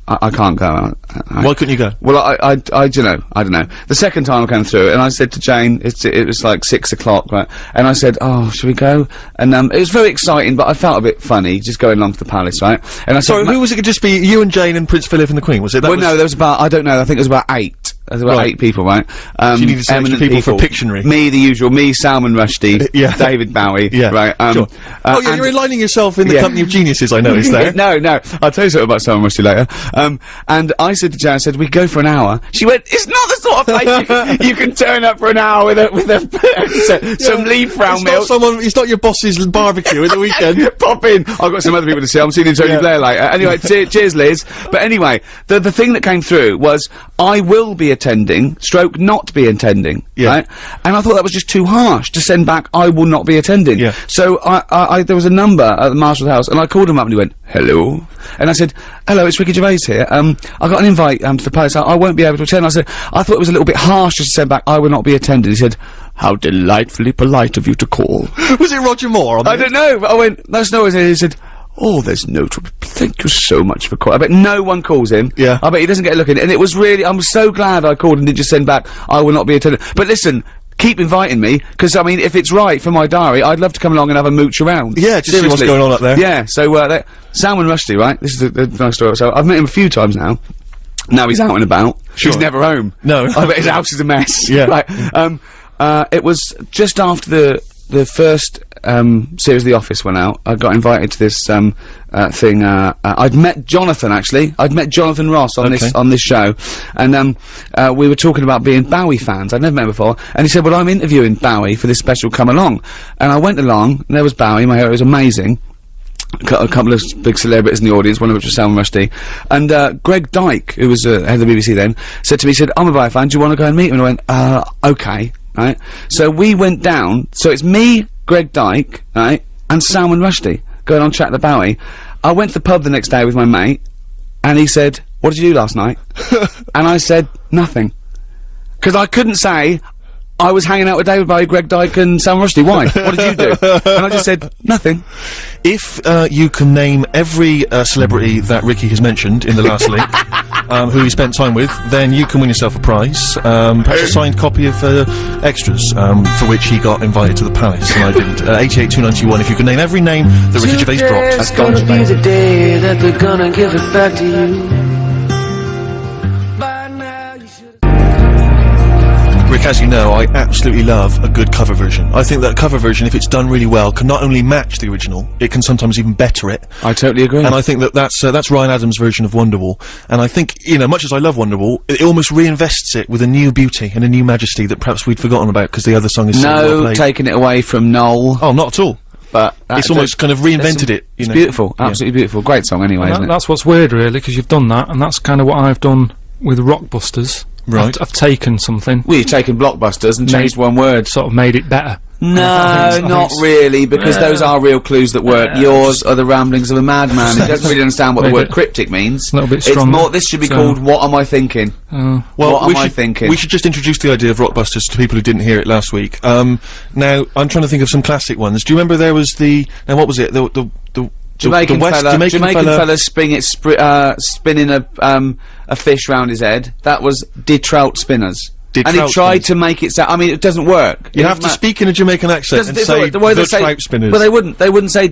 go out. Why couldn't you go? Well, I don't know. The second time I came through, and I said to Jane, it was like 6 o'clock, right? And I said, oh, should we go? And, it was very exciting, but I felt a bit funny, just going along to the palace, right? And I said, Sorry, who was it? Could just be you and Jane and Prince Philip and the Queen, was it? That well, no, there was about, I don't know, I think it was about 8. There was about 8 people, right? So you needed some extra people for Pictionary. Me, the usual, me, Salman Rushdie, yeah. David Bowie, yeah. right? Sure. Oh yeah, you're aligning yourself in the company of geniuses, I noticed there. No, I'll tell you something about Salman Rushdie later. And I said to Jane, I said, we go for an hour. She went, it's not the sort of place you can turn up for an hour with some leaf round milk. It's not your boss's barbecue at the weekend. Pop in. I've got some other people to see. I'm seeing Tony Blair later. Anyway, cheers, Liz. But anyway, the thing that came through was, I will be attending, stroke not be attending, right? And I thought that was just too harsh to send back, I will not be attending. Yeah. So there was a number at the Marshal's house, and I called him up and he went, hello? And I said, hello, it's Ricky Gervais here. I got an invite, to the palace. I won't be able to attend. I said, I thought it was a little bit harsh just to send back, I will not be attending. He said, how delightfully polite of you to call. Was it Roger Moore on I don't know, but I went, that's no, he said, oh, there's no trouble. Thank you so much for calling. I bet no one calls him. Yeah. I bet he doesn't get a look in. And it was really, I'm so glad I called and didn't just send back, I will not be attending. But listen, keep inviting me, because, I mean, if it's right for my diary, I'd love to come along and have a mooch around. Yeah, just see what's going on up there. Yeah, so, Salman Rushdie, right? This is the nice story. So, I've met him a few times now. Now he's out and about. Sure. He's never home. No. I bet his house is a mess. Yeah. Right. It was just after the first, series of The Office went out. I got invited to this, thing, I'd met Jonathan, actually. I'd met Jonathan Ross on this show. And, we were talking about being Bowie fans. I'd never met him before. And he said, well, I'm interviewing Bowie for this special, come along. And I went along, and there was Bowie, my hero, it was amazing. A couple of big celebrities in the audience, one of which was Salman Rushdie. And, Greg Dyke, who was, head of the BBC then, said to me, he said, I'm a Bowie fan, do you want to go and meet him? And I went, okay, right? So we went down, so it's me, Greg Dyke, right, and Salman Rushdie, going on chat to Bowie. I went to the pub the next day with my mate, and he said, what did you do last night? And I said, nothing. 'Cause I couldn't say, I was hanging out with David Bowie, Greg Dyke, and Salman Rushdie. Why? What did you do? And I just said, nothing. If, you can name every, celebrity that Ricky has mentioned in the last link, who he spent time with, then you can win yourself a prize, perhaps a signed copy of, extras, for which he got invited to the palace, and I didn't. 88291, if you can name every name that Ricky Gervais dropped. It's gonna be the day that they're gonna give it back to you. Rick, as you know, I absolutely love a good cover version. I think that a cover version, if it's done really well, can not only match the original, it can sometimes even better it. I totally agree. And I think that that's Ryan Adams' version of Wonderwall. And I think, you know, much as I love Wonderwall, it almost reinvests it with a new beauty and a new majesty that perhaps we'd forgotten about because the other song is so well played. Taking it away from Noel. Oh, not at all. But it's almost kind of reinvented it. It's beautiful, absolutely beautiful. Great song anyway, isn't it? That's what's weird, really, because you've done that, and that's kind of what I've done with Rockbusters. Right. I've taken something. Well, you've taken Blockbusters and changed one word. Sort of made it better. No, not really, because those are real clues that work. Yours are the ramblings of a madman. He doesn't really understand what the word cryptic means. A little bit It's stronger. more, this should be called What Am I Thinking? Well, what am I thinking? We should just introduce the idea of Rockbusters to people who didn't hear it last week. Now, I'm trying to think of some classic ones. Do you remember there was now what was it? The Jamaican fella fella spinning a fish round his head. That was Did Trout Spinners. And he tried to make it sound, I mean, it doesn't work. You have to speak in a Jamaican accent and say the Trout Spinners. Well, they wouldn't say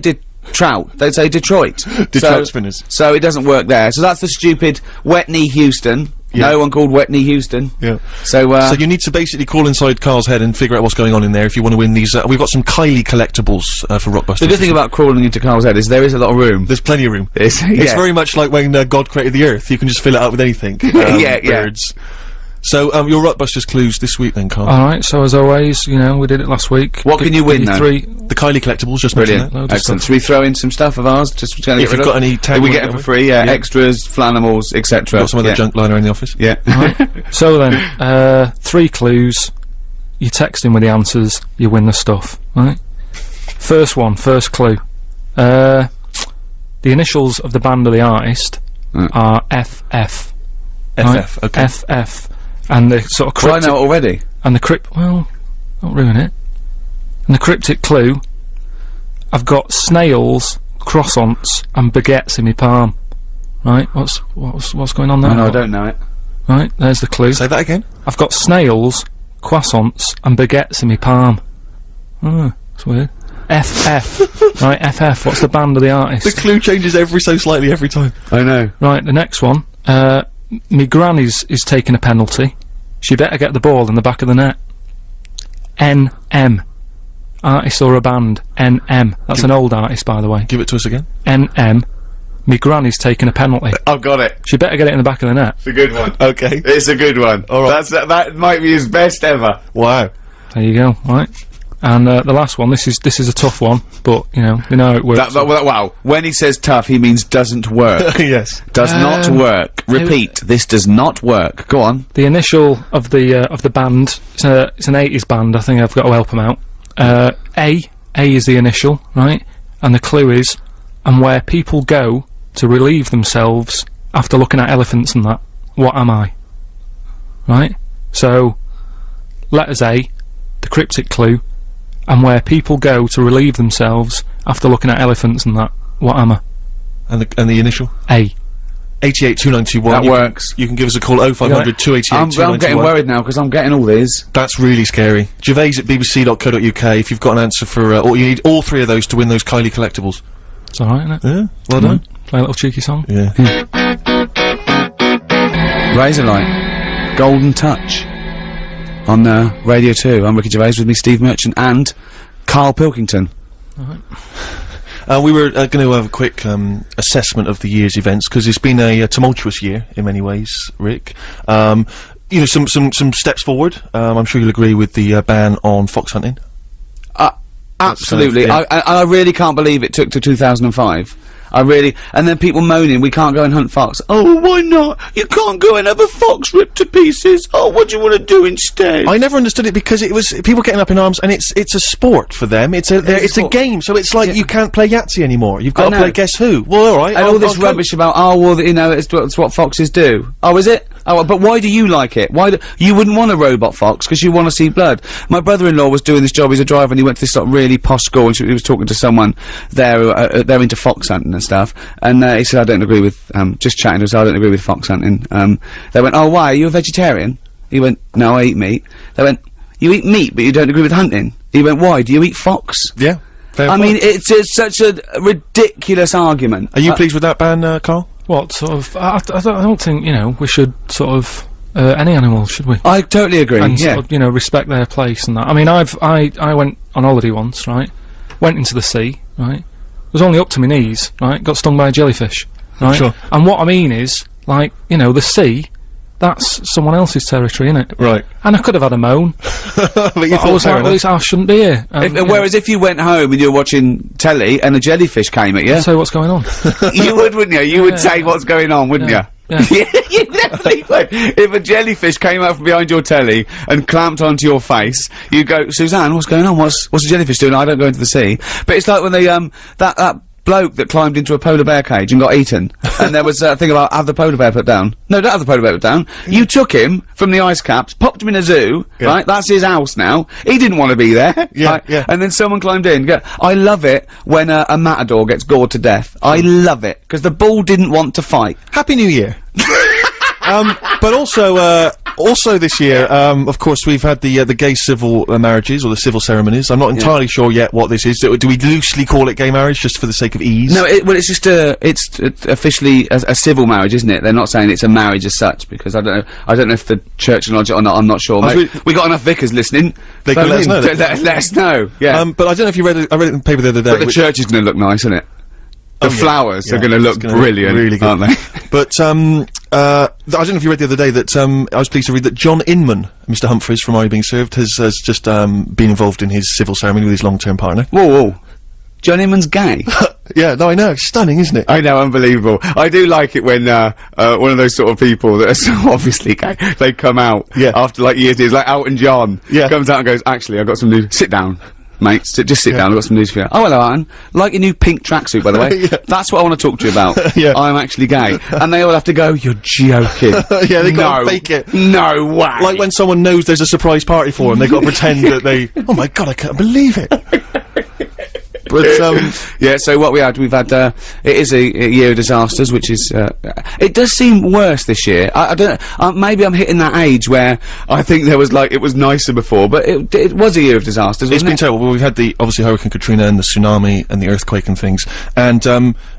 Trout, they'd say Detroit. Trout Spinners. So it doesn't work there. So that's the stupid Wetney Houston. Yeah. No one called Wetney Houston. Yeah. So you need to basically call inside Carl's head and figure out what's going on in there if you want to win these. We've got some Kylie collectibles for Rockbusters. The good thing about crawling into Carl's head is there is a lot of room. There's plenty of room. It's very much like when God created the Earth. You can just fill it up with anything. Birds. So, your Rockbusters clues this week then, Carl. Alright, so as always, you know, we did it last week. What can you win, though? The Kylie collectibles, just brilliant. mentioned that. Excellent. Should we throw in some stuff of ours? Just to if you've got any tag, we get it for free, extras, Flanimals, etc. Got some of the junk liner in the office. Yeah. Right. So then, 3 clues, you text in with the answers, you win the stuff, right? First clue. The initials of the band of the artist are FF. FF, okay. FF. And the sort of cryptic... I know it already. And the well, don't ruin it. And the cryptic clue, I've got snails, croissants, and baguettes in my palm. Right, what's going on there? Oh, no, I don't know it. Right, there's the clue. Say that again. I've got snails, croissants, and baguettes in my palm. Oh, that's weird. FF. Right, FF, what's the band of the artist? The clue changes ever so slightly every time. I know. Right, the next one. Me granny's is taking a penalty. She better get the ball in the back of the net. NM. Artist or a band. NM. That's an old artist, by the way. Give it to us again. NM. Me granny's taking a penalty. I've got it. She better get it in the back of the net. It's a good one. Okay. It's a good one. All right. That might be his best ever. Wow. There you go, right. And the last one, this is a tough one, but, you know how it works. Wow. When he says tough, he means doesn't work. Yes. Does not work. Repeat, this does not work. Go on. The initial of the band, it's an 80s band, I think I've got to help them out. A is the initial, right? And the clue is, and where people go to relieve themselves after looking at elephants and that, what am I? Right? So, letters A, the cryptic clue, and where people go to relieve themselves after looking at elephants and that, what am I? And the initial? A. 882921. That works. You can give us a call 0500 288 I'm getting 291. worried now because I'm getting all these. That's really scary. Gervais at bbc.co.uk if you've got an answer for, or you need all three of those to win those Kylie collectibles. It's alright, isn't it? Yeah, well done. Play a little cheeky song. Yeah. Razorlight. Golden Touch. On Radio 2. I'm Ricky Gervais, with me Steve Merchant and Karl Pilkington. We were going to have a quick assessment of the year's events, because it's been a tumultuous year in many ways, Rick. You know, some steps forward. I'm sure you'll agree with the ban on fox hunting. Absolutely. Yeah. I really can't believe it took to 2005. And then people moaning, we can't go and hunt fox. Oh, why not? You can't go and have a fox ripped to pieces. Oh, what do you want to do instead? I never understood it, because it was people getting up in arms, and it's a sport for them. It's a game, so it's like you can't play Yahtzee anymore. You've got to play Guess Who. Well, alright. And all this rubbish about, oh, well, you know, it's what foxes do. Oh, is it? Oh, but why do you like it? You wouldn't want a robot fox, because you want to see blood. My brother-in-law was doing this job, he's a driver, and he went to this sort of really posh school, and he was talking to someone there, they're into fox hunting and stuff, and he said, I don't agree with, just chatting to us, I don't agree with fox hunting. They went, oh, why, are you a vegetarian? He went, no, I eat meat. They went, you eat meat, but you don't agree with hunting? He went, why, do you eat fox? Yeah. Fair I point. mean, it's such a ridiculous argument. Are you pleased with that ban, Carl? What sort of? I don't think, you know, we should sort of any animal, should we? I totally agree. And yeah. sort of, you know, respect their place and that. I mean, I went on holiday once, right? Went into the sea, right? Was only up to my knees, right? Got stung by a jellyfish, right? Sure. And what I mean is, like, you know, the sea, that's someone else's territory, innit? Right. And I could have had a moan. But you I was like, well, I shouldn't be here. Whereas if you went home and you were watching telly and a jellyfish came at you, So what's going on? you would, wouldn't you? You would say what's going on, wouldn't Yeah. you? Yeah. You definitely would. If a jellyfish came out from behind your telly and clamped onto your face, you'd go, Suzanne, what's going on? What's the jellyfish doing? I don't go into the sea. But it's like when they, that bloke that climbed into a polar bear cage and got eaten, and there was a thing about have the polar bear put down. No, don't have the polar bear put down. You took him from the ice caps, popped him in a zoo, right? That's his house now. He didn't want to be there. Yeah, right? yeah. And then someone climbed in. I love it when a matador gets gored to death. I love it, because the bull didn't want to fight. Happy New Year. But also this year, of course, we've had the gay civil marriages, or the civil ceremonies. I'm not entirely sure yet what this is. Do we loosely call it gay marriage, just for the sake of ease? No, well, it's just it's officially a civil marriage, isn't it? They're not saying it's a marriage as such, because I don't know if the church acknowledge it or not. I'm not sure. We got enough vicars listening. They can let us know. Let us know. Yeah. But I don't know if you read it. I read it in the paper the other day. But the church is going to look nice, isn't it? The flowers are going to look brilliant, really good, aren't they? But I don't know if you read the other day that I was pleased to read that John Inman, Mr. Humphreys from Are You Being Served, has just been involved in his civil ceremony with his long-term partner. Whoa. John Inman's gay. Yeah, no, I know. It's stunning, isn't it? I know, unbelievable. I do like it when one of those sort of people that are so obviously gay, they come out after like years, like Elton John comes out and goes, actually, I've got some news. Sit down, mate. Just sit down, I've got some news for you. Oh, hello, Anne. Like your new pink tracksuit, by the way. That's what I want to talk to you about. I'm actually gay. And they all have to go, you're joking. Yeah, they gotta fake it. No way. Like when someone knows there's a surprise party for them, they gotta pretend that they, oh my god, I can't believe it. But, yeah, so what we've had, it is a year of disasters, which is, it does seem worse this year. I don't, maybe I'm hitting that age where I think there was it was nicer before, but it was a year of disasters, it's wasn't been it? terrible. Well, we've had obviously Hurricane Katrina and the tsunami and the earthquake and things, and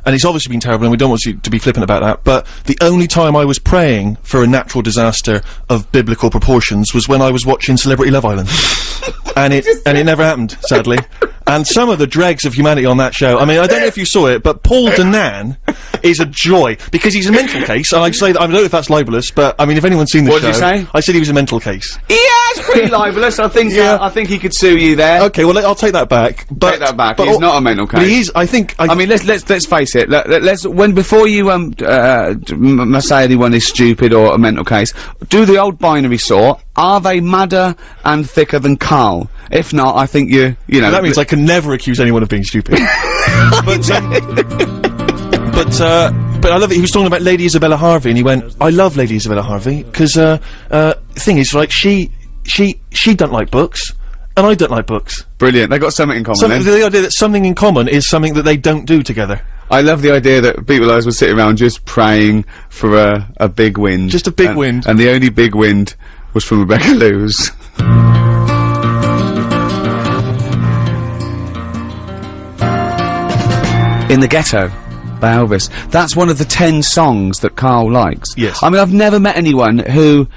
it's obviously been terrible, and we don't want you to be flippant about that, but the only time I was praying for a natural disaster of biblical proportions was when I was watching Celebrity Love Island. and it never happened, sadly. And some of the dregs of humanity on that show, I mean, I don't know if you saw it, but Paul Danan is a joy, because he's a mental case, and I'd say that, I don't know if that's libelous, but, I mean, if anyone's seen the show... What did you say? I said he was a mental case. Yeah, it's pretty libelous, I think, Yeah. I think he could sue you there. Okay, well, I'll take that back, but... Take that back, but he's not a mental case. But he is, I think... I mean, let's face it. Before you say anyone is stupid or a mental case, do the old binary sort. Are they madder and thicker than Karl? If not, I think you know. That means I can never accuse anyone of being stupid. but I love it. He was talking about Lady Isabella Harvey, and he went, "I love Lady Isabella Harvey because the thing is, like, she don't like books." And I don't like books. Brilliant. They got something in common. Then. The idea that something in common is something that they don't do together. I love the idea that people like us would sit around just praying for a big wind. Just a big wind. And the only big wind was from Rebecca Lewis. In the Ghetto by Elvis. That's one of the 10 songs that Karl likes. Yes. I mean, I've never met anyone who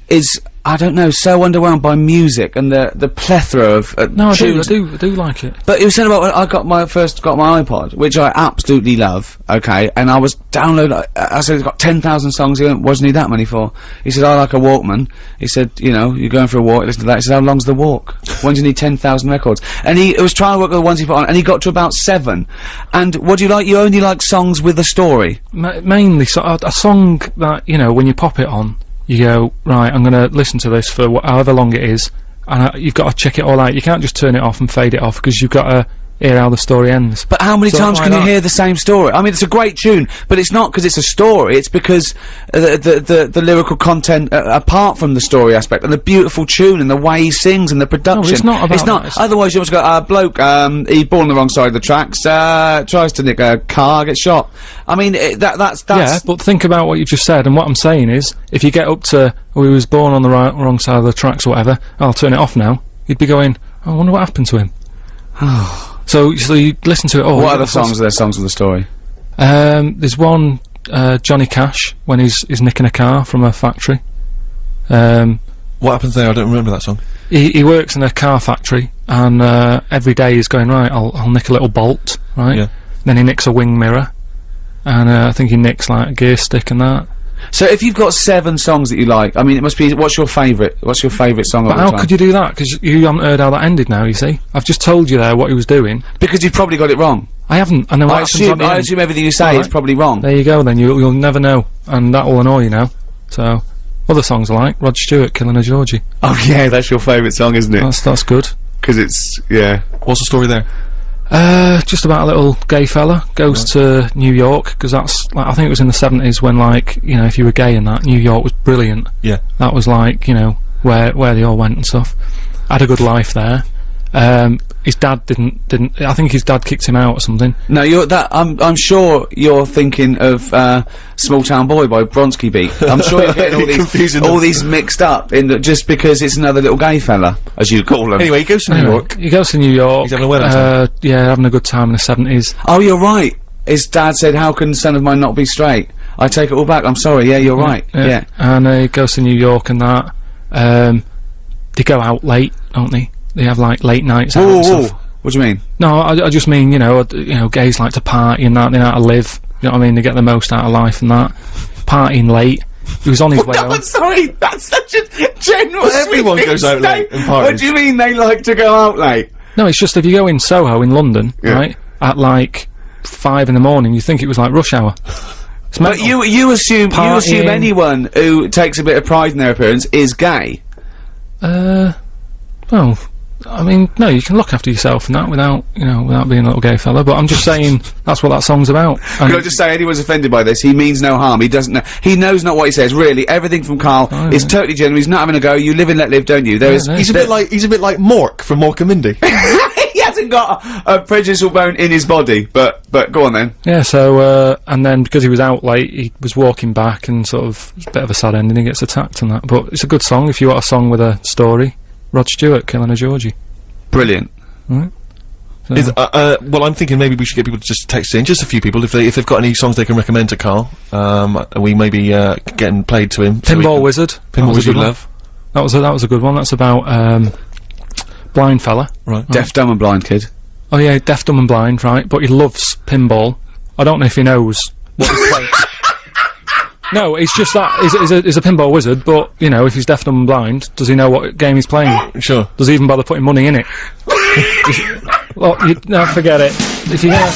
is, I don't know, so underwhelmed by music and the plethora of No, I tunes. do like it. But you were saying about when I first got my iPod, which I absolutely love, okay, and I was downloading, I said it's got 10,000 songs. He went, "What do you need that many for?" He said, "I like a Walkman." He said, "You know, you're going for a walk, listen to that." He said, "How long's the walk? When do you need 10,000 records?" And he was trying to work with the ones he put on, and he got to about 7. And what do you like? You only like songs with a story. Mainly, a song that, you know, when you pop it on, you go, right, I'm gonna listen to this for however long it is, and you've got to check it all out. You can't just turn it off and fade it off, because you've got to hear how the story ends. But how many So times why can you not? hear the same story? I mean, it's a great tune, but it's not because it's a story, it's because the lyrical content, apart from the story aspect, and the beautiful tune, and the way he sings, and the production. it's not about that, it's- Otherwise you just go, bloke, he born on the wrong side of the tracks, tries to nick a car, gets shot. I mean, that's... Yeah, but think about what you've just said, and what I'm saying is, if you get up to, he was born on the wrong side of the tracks or whatever, I'll turn it off now, you'd be going, I wonder what happened to him. So you listen to it all. What other songs are there, songs with a story? There's one, Johnny Cash, when he's nicking a car from a factory. What happens there? I don't remember that song. He works in a car factory, and every day he's going, right, I'll nick a little bolt, right? Yeah. Then he nicks a wing mirror, and I think he nicks, like, a gear stick and that. So if you've got 7 songs that you like, I mean, it must be, what's your favourite song of But all how time? could you do that? Because you haven't heard how that ended now, you see. I've just told you there what he was doing. Because you've probably got it wrong. I haven't, I know what happens at the I end. assume everything you say Alright. is probably wrong. There you go then, you'll never know, and that will annoy you now. So, other songs I like, Rod Stewart, Killing a Georgie. Oh yeah, that's your favourite song, isn't it? That's good. Because it's, yeah. What's the story there? Just about a little gay fella goes to New York, because that's, like, I think it was in the 70s when, like, you know, if you were gay and that, New York was brilliant. Yeah. That was, like, you know, where they all went and stuff. Had a good life there. His dad didn't, I think his dad kicked him out or something. No, I'm sure you're thinking of, Small Town Boy by Bronski Beat. I'm sure you're getting Confusing all them. these mixed up just because it's another little gay fella, as you call him. Anyway, he goes to New Anyway, York. He goes to New York. He's having a wedding time. Yeah, having a good time in the 70s. Oh, you're right. His dad said, "How can a son of mine not be straight?" I take it all back. I'm sorry. Yeah, you're right. Yeah. And he goes to New York and that. They go out late, don't they? They have, like, late nights out and stuff. What do you mean? No, I just mean, you know, gays like to party and that, they know how to live, you know what I mean, they get the most out of life and that. Partying late. He was on his way No, home. sorry, that's such a general. Everyone sweeping goes out late statement. and parties. What do you mean they like to go out late? No, it's just if you go in Soho in London, Yeah. right, at like 5 in the morning, you think it was like rush hour. It's But mental. you assume Partying. anyone who takes a bit of pride in their appearance is gay. Well, I mean, no, you can look after yourself and that without, you know, without being a little gay fella, but I'm just saying that's what that song's about. And Can I just say, anyone's offended by this, he means no harm, he doesn't know, he knows not what he says, really, everything from Karl is totally genuine, he's not having a go, you live and let live, don't you? He's a bit like Mork from Mork and Mindy. He hasn't got a prejudicial bone in his body, but go on then. yeah, so, and then because he was out late, he was walking back and sort of, it's a bit of a sad ending, he gets attacked and that, but it's a good song if you want a song with a story. Rod Stewart killing a Georgie. Brilliant. Right. So, Well, I'm thinking maybe we should get people to just text in, just a few people, if they've got any songs they can recommend to Karl. We may be getting played to him. Pinball Wizard. Pinball Wizard, love. That was a good one. That's about blind fella. Right. Deaf, dumb and blind kid. Oh yeah, deaf, dumb and blind, right? But he loves pinball. I don't know if he knows what he's playing. No, it's just that he's a pinball wizard, but you know, if he's deaf, dumb and blind, does he know what game he's playing? Sure. Does he even bother putting money in it? Well, no, forget it. If you're gonna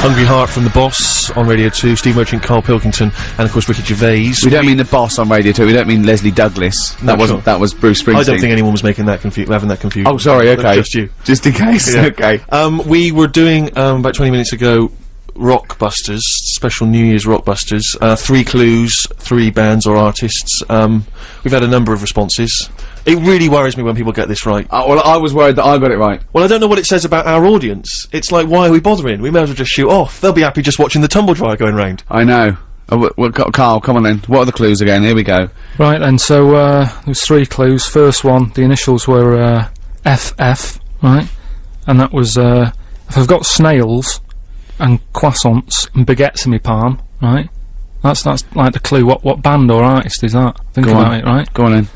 Hungry Heart from the Boss on Radio 2, Steve Merchant, Karl Pilkington, and of course Ricky Gervais. We don't mean the boss on Radio 2, we don't mean Leslie Douglas. No, That was Bruce Springsteen. I don't think anyone was making that having that confusion. Oh, sorry, okay. Just you. Just in case, Yeah. okay. We were doing, about 20 minutes ago, Rockbusters, special New Year's Rockbusters, 3 clues, 3 bands or artists. We've had a number of responses. It really worries me when people get this right. Well, I was worried that I got it right. Well, I don't know what it says about our audience. It's like, why are we bothering? We may as well just shoot off. They'll be happy just watching the tumble dryer going round. I know. Well, Karl, come on then. What are the clues again? Here we go. right then, so there's 3 clues. First one, the initials were FF, right? And that was if I've got snails and croissants and baguettes in my palm, right? That's like the clue. What band or artist is that? Think Go about on. it, right? Go on then.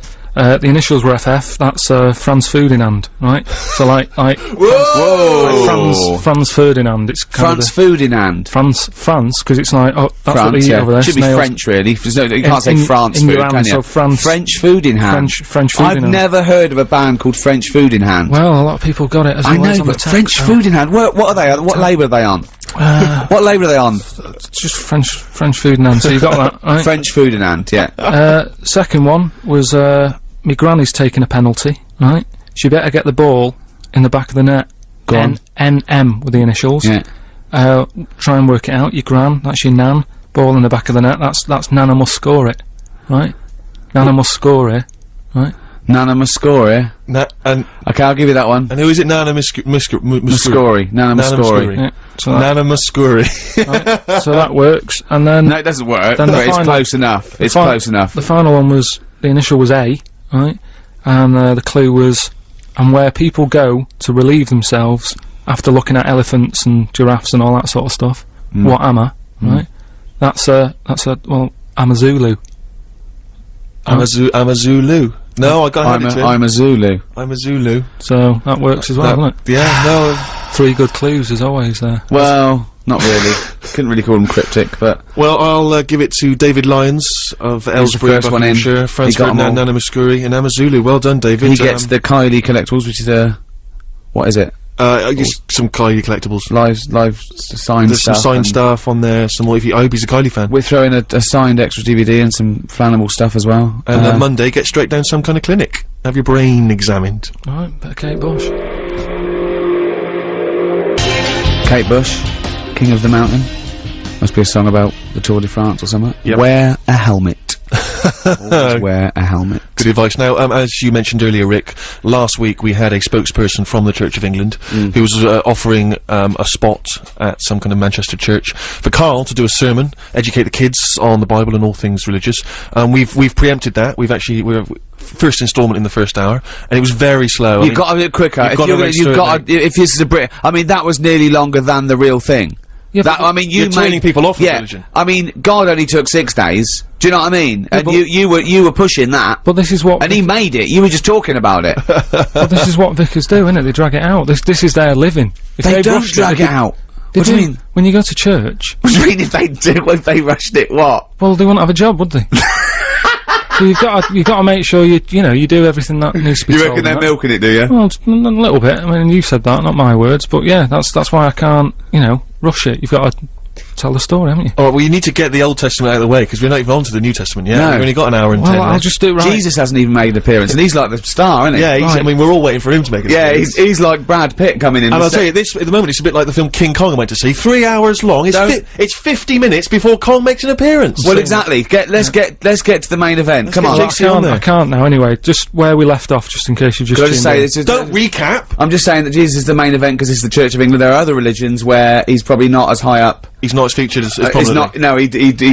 The initials were FF. That's Franz Ferdinand, right? So like Whoa! Franz Ferdinand. It's kind Franz of Ferdinand. France, because it's like that's what they France, eat yeah. over there. Should be snails. French, really. There's no, you can't say France in food, your hand, can you? so France. French food in hand. French food I've in hand. never heard of a band called French Food in Hand. Well, a lot of people got it as well. I know, as on the but text, French so. Food in Hand. What are they? What label are they on? What label are they on? It's just French food and hand, so you got that, right? French Food in Hand. Yeah. Second one was, my granny's taking a penalty, right? She better get the ball in the back of the net. Go on. NM with the initials. Yeah. Try and work it out. Your gran, that's your nan. Ball in the back of the net, that's Nana must score it, right? Nana must score it, right? Nana Muscori. Okay, I'll give you that one. And who is it? Nana Muscuri. Muscori. Nana Muscori. Yeah, so that, Nana Muscuri. right, so that works, and then No, it doesn't work, Then the but it's final- close enough. It's fi- close enough. the final one was, the initial was A, right? And the clue was, and where people go to relieve themselves after looking at elephants and giraffes and all that sort of stuff. What am I, right? That's a, well, I'm a Zulu. I'm a Zulu. No, I got it. I'm a Zulu. I'm a Zulu. So that works as well, doesn't it? Yeah, no. 3 good clues as always there. Well, not really. Couldn't really call them cryptic, but Well, I'll give it to David Lyons of Aylesbury, first one in. Buckinghamshire, Franz He got 'em all. Ferdinand, Nana Muscuri, and Amazulu. Well done, David. he gets the Kylie collectibles, which is what is it? just some Kylie collectibles. Live signed There's some stuff. signed and stuff on there. Some more. I hope he's a Kylie fan. We're throwing a signed extra DVD and some flannable stuff as well. And then Monday, get straight down some kind of clinic. Have your brain examined. Alright, bit of Kate Bush. Kate Bush, King of the Mountain. Must be a song about the Tour de France or something. Yep. Wear a helmet. Always wear a helmet. Good advice. Now, as you mentioned earlier, Rick, last week we had a spokesperson from the Church of England who was offering a spot at some kind of Manchester church for Karl to do a sermon, educate the kids on the Bible and all things religious. We've preempted that. We're first instalment in the first hour, and it was very slow. You've got to be quicker. If this is a Brit, I mean, that was nearly longer than the real thing. Yeah, That, I mean, you're turning people off from religion. I mean, God only took 6 days. Do you know what I mean? Yeah, And but- you were pushing that, But this is what and he made it. You were just talking about it. but this is what vicars do, isn't it? They drag it out. This is their living. If They don't rushed drag they it out. They What do you do. mean? When you go to church, What do you mean if they do? If they rushed it, what? well, they wouldn't have a job, would they? So you've got to make sure you do everything that needs to be You told reckon and they're that. milking it, do you? Well, a little bit. I mean, you said that, not my words. But yeah, that's why I can't, rush it. You've got to tell the story, haven't you? Alright, well, you need to get the Old Testament out of the way, because we're not even on to the New Testament yet. No. We've only got an hour and 10 Well, I'll minutes. just do it right. Jesus hasn't even made an appearance, and he's like the star, isn't he? Yeah, I mean, we're all waiting for him to make it. Yeah, he's like Brad Pitt coming in. And I'll tell you, this, at the moment, it's a bit like the film King Kong I went to see. 3 hours long. It's 50 minutes before Kong makes an appearance. Well, exactly. Let's get to the main event. Come on. I can't now, anyway. Just where we left off, just in case you've just Could I just say, Don't recap. I'm just saying that Jesus is the main event because it's the Church of England. There are other religions where he's probably not as high up. He's not as featured as He's prominently. not. No, he'd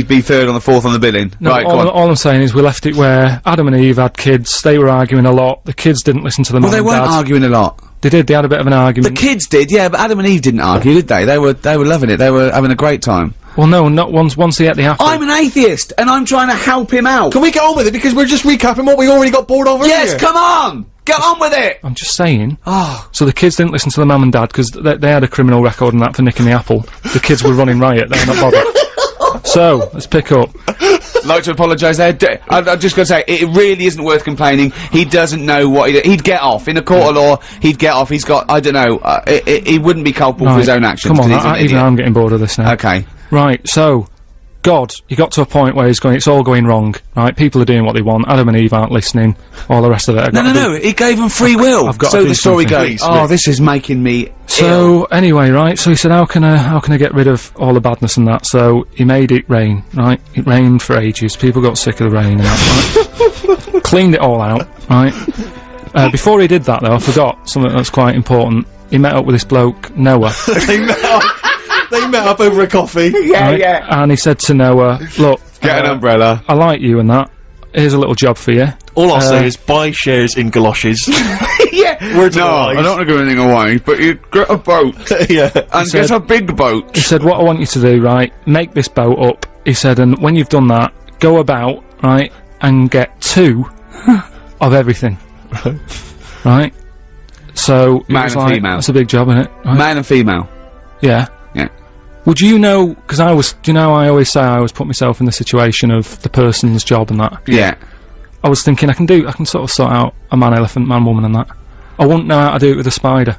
be third on the fourth on the billing. No, Right, all I'm saying is we left it where Adam and Eve had kids, they were arguing a lot, the kids didn't listen to the Well, mum they and weren't dad. arguing a lot. They did, they had a bit of an The argument. kids did, yeah, but Adam and Eve didn't argue, did they? They were loving it. They were having a great time. Well, no, not once he ate the apple. I'm an atheist, and I'm trying to help him out. Can we get on with it? Because we're just recapping what we already got bored of earlier. Yes, come on! Get on with it! I'm just saying. Oh. So the kids didn't listen to the mum and dad because they had a criminal record and that for nicking the apple. The kids were running riot, they're not bothered. So, let's pick up. I'd like to apologise there. I've just got to say, it really isn't worth complaining. He doesn't know what he'd get off. In a court of law, he'd get off. He's got, I don't know, he wouldn't be culpable for his own actions. Come on, 'cause he's an even idiot. I'm getting bored of this now. Okay. Right, so, God, he got to a point where he's going, it's all going wrong, right? People are doing what they want, Adam and Eve aren't listening, all the rest of it. No, he gave them free will. I've got to so do the story something. goes, oh, this is making me So, anyway, right, so he said, how can I get rid of all the badness and that? So, he made it rain, right? It rained for ages, people got sick of the rain and that, right? Cleaned it all out, right? Before he did that, though, I forgot something that's quite important. He met up with this bloke, Noah. They met up over a coffee. Yeah, yeah. And he said to Noah, look, Get an umbrella. I like you and that. Here's a little job for you. All I'll say is buy shares in galoshes. Yeah. Words No, of I don't want to give anything away, but you get a boat. Yeah. And said- get a big boat. He said, what I want you to do, right, make this boat up. He said, and when you've done that, go about, right, and get 2 of everything. Right? So, it Man was and like, female. that's a big job, isn't it? Right? Man and female. Yeah. Yeah. Would you know, because do you know I always say I always put myself in the situation of the person's job and that? Yeah. I was thinking I can sort of sort out a man elephant, man woman and that. I wouldn't know how to do it with a spider.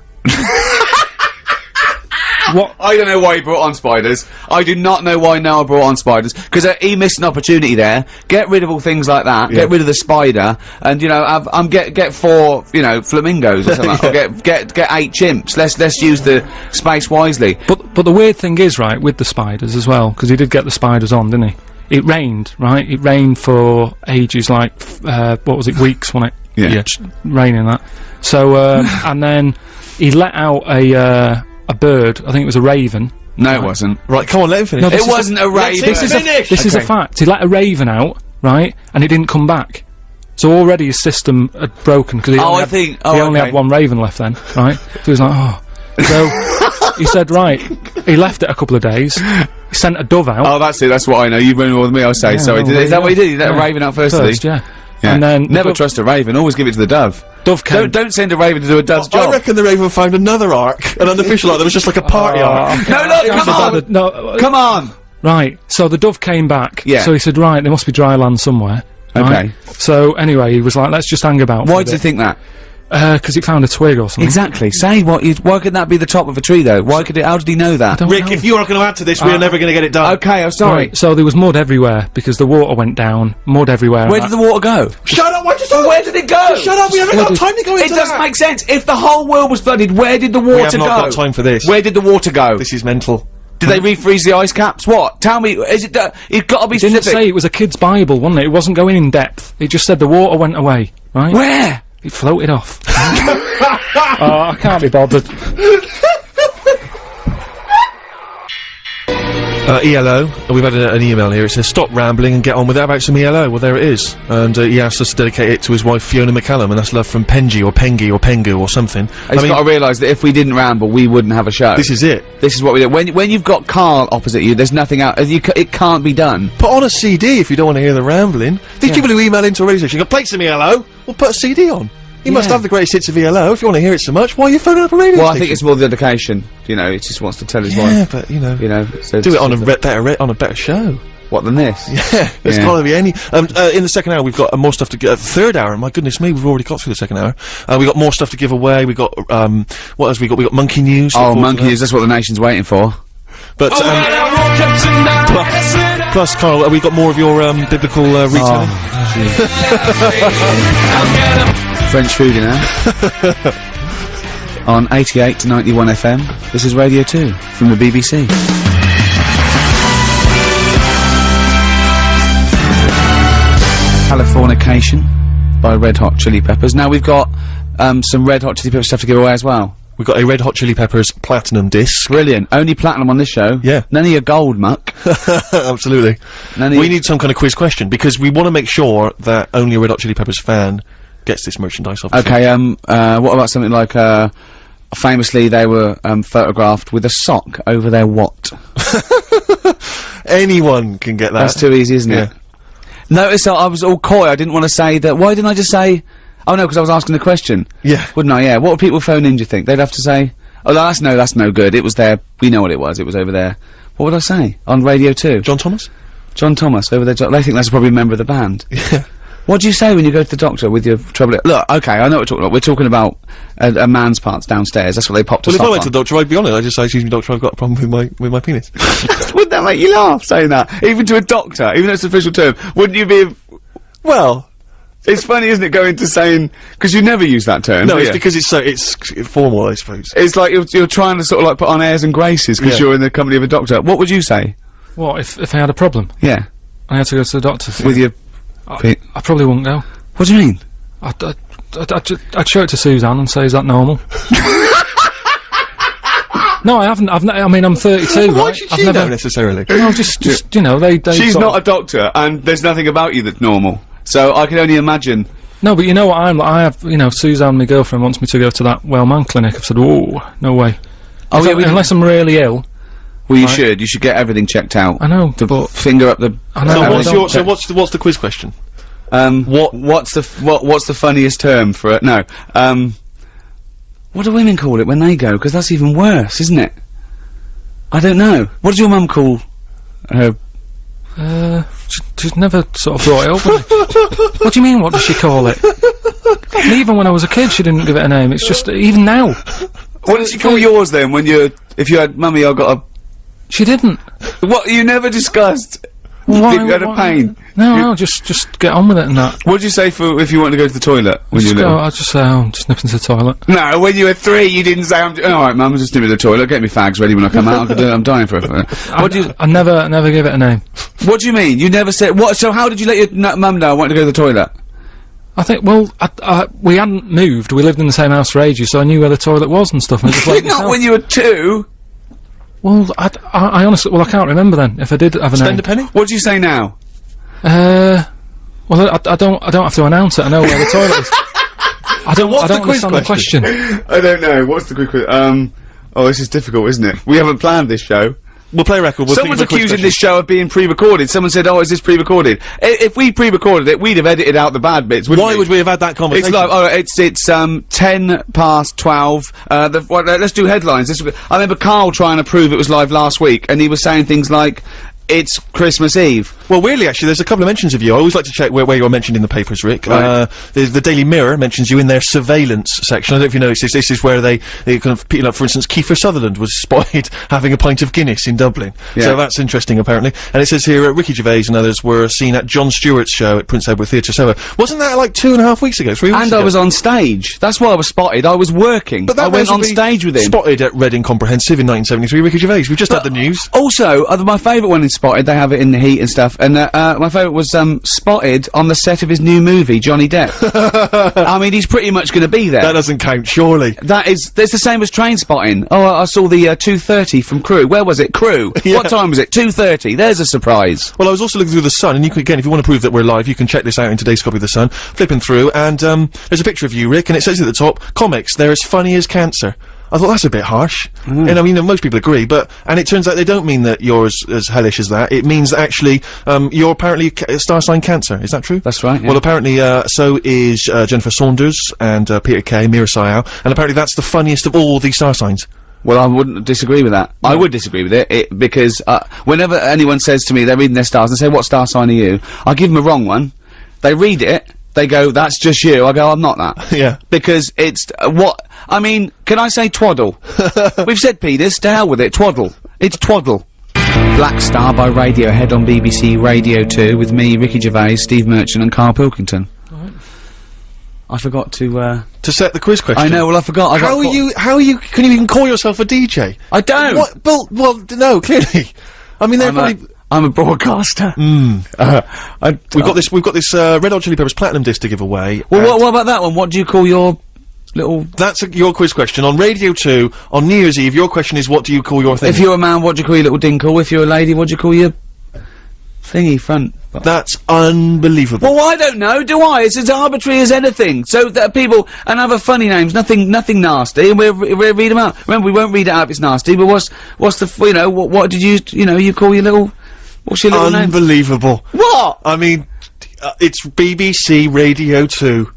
What? I don't know why he brought on spiders. I do not know why Noah brought on spiders, because he missed an opportunity there. Get rid of all things like that. Yeah. Get rid of the spider, and you know, get 4, you know, flamingos or something. Or get 8 chimps. Let's use the space wisely. But the weird thing is, right, with the spiders as well, because he did get the spiders on, didn't he? It rained, right? It rained for ages, like, what was it, weeks, wasn't it? Yeah. Just raining that. So, and then he let out a bird, I think it was a raven. No, it wasn't. Right, come on, let him finish. No, It this is wasn't a raven. This is This is a fact. He let a raven out, right, and it didn't come back. So already his system had broken, because he only had 1 raven left then, right? So he was like, oh. So, he said, right, he left it a couple of days, he sent a dove out. Oh, that's it. That's what I know. You've been more than me. I'll say. Yeah, Sorry. well, Is that what he did? He let yeah. a raven out first, did he? Yeah. Yeah. And then Never trust a raven. Always give it to the dove. dove came. Don't send a raven to do a dove's I job. reckon the Raven found another arc, an unofficial arc. There was just like a party arc. No, look, come on. No, Come on. right, so the dove came back. Yeah. So he said, right, there must be dry land somewhere. Right? Okay. So anyway, he was like, let's just hang about. Why do you think that? Because he found a twig or something. Exactly. Say why could that be the top of a tree though? How did he know that? Don't Rick, know. if you are going to add to this, we're never going to get it done. Okay, I'm sorry. Right, so there was mud everywhere because the water went down. Mud everywhere. Where did the water go? Shut up! Why just Where did it go? Shut up! We haven't got time to go into It doesn't that. make sense. If the whole world was flooded, where did the water We have not go? got time for this. Where did the water go? This is mental. Did they refreeze the ice caps? What? Tell me. Is it? It's got to be It didn't specific. say it was a kid's Bible, wasn't it? It wasn't going in depth. It just said the water went away. Right? Where? It floated off. Oh, I can't be bothered. ELO, we've had an email here. It says, stop rambling and get on with it. About some ELO. Well, there it is. And he asked us to dedicate it to his wife Fiona McCallum, and that's love from Penji or Pengi or Pengu or something. He's got to realise that if we didn't ramble, we wouldn't have a show. This is it. This is what we do. When you've got Karl opposite you, there's nothing out. It can't be done. Put on a CD if you don't want to hear the rambling. These people who email into a radio station go, play some ELO. Well, put a CD on. You must have the greatest hits of ELO. If you want to hear it so much, why are you phoning up a radio Well, station? I think it's more the dedication. You know, it just wants to tell his Yeah, wife. but, you know, So do it on a better show. What than this? Yeah, there's Yeah. gotta be any. In the second hour, we've got more stuff to get. Third hour, my goodness me, we've already got through the second hour. We've got more stuff to give away. We got what else we got? We got monkey news. Oh, monkey news. That's what the nation's waiting for. But, plus, Carl, we got more of your, biblical, retelling? French food, you know. On 88 to 91 FM, this is Radio 2 from the BBC. Californication by Red Hot Chili Peppers. Now we've got some Red Hot Chili Peppers stuff to give away as well. We've got a Red Hot Chili Peppers platinum disc. Brilliant. Only platinum on this show. Yeah. None of your gold muck. Absolutely. We need some kind of quiz question, because we want to make sure that only a Red Hot Chili Peppers fan gets this merchandise, obviously. Okay, what about something like, famously they were, photographed with a sock over their what? Anyone can get that. That's too easy, isn't it? Notice I was all coy, I didn't want to say that. Why didn't I just say... Oh no, because I was asking the question. Yeah. Wouldn't I? Yeah. What would people phone in, do you think? They'd have to say, oh, that's no good. It was there. We know what it was over there. What would I say? On Radio 2? John Thomas? John Thomas, over there. They think that's probably a member of the band. Yeah. What do you say when you go to the doctor with your trouble? Look, okay, I know what we're talking about. We're talking about a man's parts downstairs. That's what they popped us Well, if off I went to on. the doctor, I'd be honest. I'd just say, excuse me, doctor, I've got a problem with my penis. Wouldn't that make you laugh, saying that? Even to a doctor, even though it's an official term, wouldn't you be... Well... It's funny, isn't it, going to saying... Because you never use that term, No, do it's you? because it's formal, I suppose. It's like you're trying to sort of like put on airs and graces because Yeah. you're in the company of a doctor. What would you say? What, if I had a problem? Yeah. I had to go to the doctor. With your... I probably wouldn't go. What do you mean? I'd show it to Suzanne and say, is that normal? No, I haven't. I mean, I'm 32, Why right? should she know necessarily? No, just, you know, they She's sort not a doctor, and there's nothing about you that's normal. So I can only imagine... No, but you know what I'm like, I have, you know, Suzanne, my girlfriend, wants me to go to that Wellman clinic. I've said, oh, no way. Oh, If yeah, I- unless I'm really ill. Well, you Right. should get everything checked out. I know, The but... finger up the... I know, So I what's don't your, so check. what's the quiz question? What's the funniest term for it? No. What do women call it when they go? Because that's even worse, isn't it? I don't know. What does your mum call her... She's never sort of brought it up with me. What do you mean, what does she call it? And even when I was a kid, she didn't give it a name. It's just, even now. What did she call yours then, when if you had, mummy, I've got a... She didn't. What, you never discussed? Why- You had a pain? No, just get on with it and that. What did you say for if you wanted to go to the toilet when you Just were go, little? I'll just say, oh, I'm just nipping to the toilet. No, when you were 3, you didn't say, alright, mum, I'm just nipping to the toilet, get me fags ready when I come out, I'm dying for it. What do you... I never gave it a name. What do you mean? You never said... What? So how did you let your mum know I wanted to go to the toilet? I think, well, we hadn't moved, we lived in the same house for ages, so I knew where the toilet was and stuff, and I just went Not myself. when you were 2! Well, I honestly, well, I can't remember then, if I did have a Spend name. a penny? What do you say now? Well, I don't have to announce it, I know where the toilet is. I don't understand the question. I don't know. What's the quick question? Oh, this is difficult, isn't it? We haven't planned this show. We'll play a record. We'll Someone's think of a quiz accusing question. this show of being pre-recorded. Someone said, oh, is this pre-recorded? If we pre-recorded it, we'd have edited out the bad bits, wouldn't Why would we have had that conversation? It's like, oh, it's 10 past 12. Let's do headlines. I remember Karl trying to prove it was live last week, and he was saying things like, it's Christmas Eve. Well, weirdly, actually, there's a couple of mentions of you. I always like to check where you're mentioned in the papers, Rick. Right. The Daily Mirror mentions you in their surveillance section. I don't know if you noticed this. This is where they kind of, people like, for instance, Kiefer Sutherland was spotted having a pint of Guinness in Dublin. Yeah. So that's interesting, apparently. And it says here, Ricky Gervais and others were seen at Jon Stewart's show at Prince Edward Theatre Soho. Wasn't that like 2.5 weeks ago, 3 weeks And ago? I was on stage. That's why I was spotted. I was working. But that I went on basically stage with him. Spotted at Reading Comprehensive in 1973, Ricky Gervais. We just had the news. Also, my favourite one is Spotted. They have it in the heat and stuff. And my favourite was Spotted on the set of his new movie, Johnny Depp. I mean, he's pretty much going to be there. That doesn't count, surely. That's the same as Train Spotting. Oh, I saw the 2:30 from Crew. Where was it? Crew. Yeah. What time was it? 2:30. There's a surprise. Well, I was also looking through The Sun, and you can, again, if you want to prove that we're live, you can check this out in today's copy of The Sun. Flipping through, and, there's a picture of you, Rick, and it says at the top, comics, they're as funny as cancer. I thought, that's a bit harsh. And I mean, most people agree, and it turns out they don't mean that you're as hellish as that. It means that actually, you're apparently star sign Cancer. Is that true? That's right, yeah. Well, apparently, so is, Jennifer Saunders, and, Peter Kay, Mira Sayal, and apparently that's the funniest of all these star signs. Well, I wouldn't disagree with that. I would disagree with it, because, whenever anyone says to me they're reading their stars and say, what star sign are you? I give them a wrong one. They read it, they go, that's just you. I go, I'm not that. Yeah. Because it's, I mean, can I say twaddle? We've said penis, to hell with it, twaddle. It's twaddle. Black Star by Radiohead on BBC Radio 2 with me, Ricky Gervais, Steve Merchant and Karl Pilkington. I forgot to set the quiz question. I know, well I forgot. How are you, can you even call yourself a DJ? I don't! What? Well, no, clearly. I mean, they're probably... I'm a broadcaster. We've got this, Red Hot Chili Peppers Platinum disc to give away. Well, what about that one? What do you call your little... That's your quiz question. On Radio 2, on New Year's Eve, your question is, what do you call your thing? If you're a man, what do you call your little dinkle? If you're a lady, what do you call your... thingy front? That's unbelievable. Well, I don't know, do I? It's as arbitrary as anything. So that people, and other funny names, nothing nasty, and we'll read them out. Remember, we won't read it out if it's nasty, but what's the, you know, what did you call your little, what's your little name? Unbelievable. What? I mean, it's BBC Radio 2.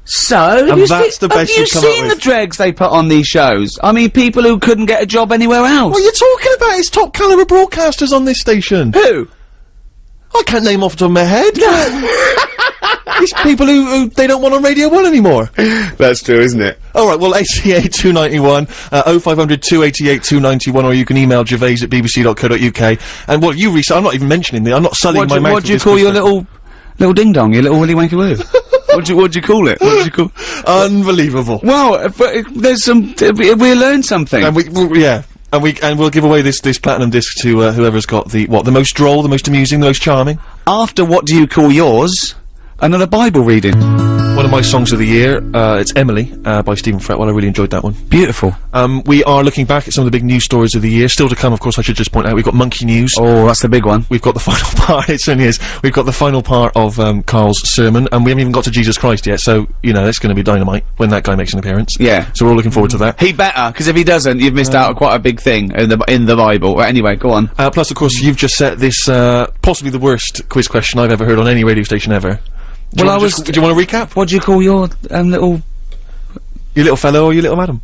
So, and that's the best you've come up with. Have you seen the dregs they put on these shows? I mean, people who couldn't get a job anywhere else. What are you talking about? It's top caliber broadcasters on this station. Who? I can't name off the top of my head. These people who they don't want on Radio 1 anymore. That's true, isn't it? Alright, well, 88 291, 0500 288 291, or you can email gervais@bbc.co.uk. And what you I'm not even mentioning I'm not sullying my mouth. What do you call your little ding dong, your little willy wanky woo? What'd you call it? What'd you call? Unbelievable. Well, but there's some, we learned something. And we'll give away this platinum disc to whoever's got the most droll, the most amusing, the most charming. After what do you call yours? Another Bible reading. One of my songs of the year, it's Emily, by Stephen Fretwell. I really enjoyed that one. Beautiful. We are looking back at some of the big news stories of the year. Still to come, of course, I should just point out, we've got Monkey News. Oh, that's the big one. We've got the final part, it certainly is. We've got the final part of, Carl's sermon, and we haven't even got to Jesus Christ yet, so, you know, it's gonna be dynamite when that guy makes an appearance. Yeah. So we're all looking forward to that. He better, because if he doesn't, you've missed out on quite a big thing in the Bible. Well, anyway, go on. Plus, of course, you've just set this, possibly the worst quiz question I've ever heard on any radio station ever. Do you want to recap? What do you call your, little... Your little fellow or your little madam?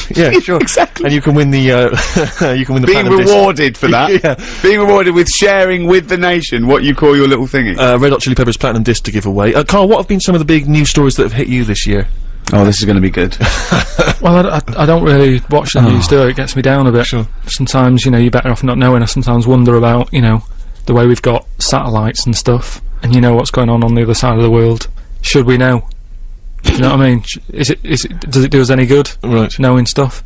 Yeah, sure. Exactly. And you can win the, you can win the being rewarded disc. for that. Yeah. Being rewarded with sharing with the nation what you call your little thingy. Red Hot Chili Peppers Platinum disc to give away. Carl, what have been some of the big news stories that have hit you this year? Oh, this is gonna be good. Well, I don't really watch the news, do it? It gets me down a bit. Sure. Sometimes, you know, you're better off not knowing. I sometimes wonder about, you know, the way we've got satellites and stuff, and you know what's going on the other side of the world. Should we know? Do you know what I mean? Does it do us any good? Right. Knowing stuff?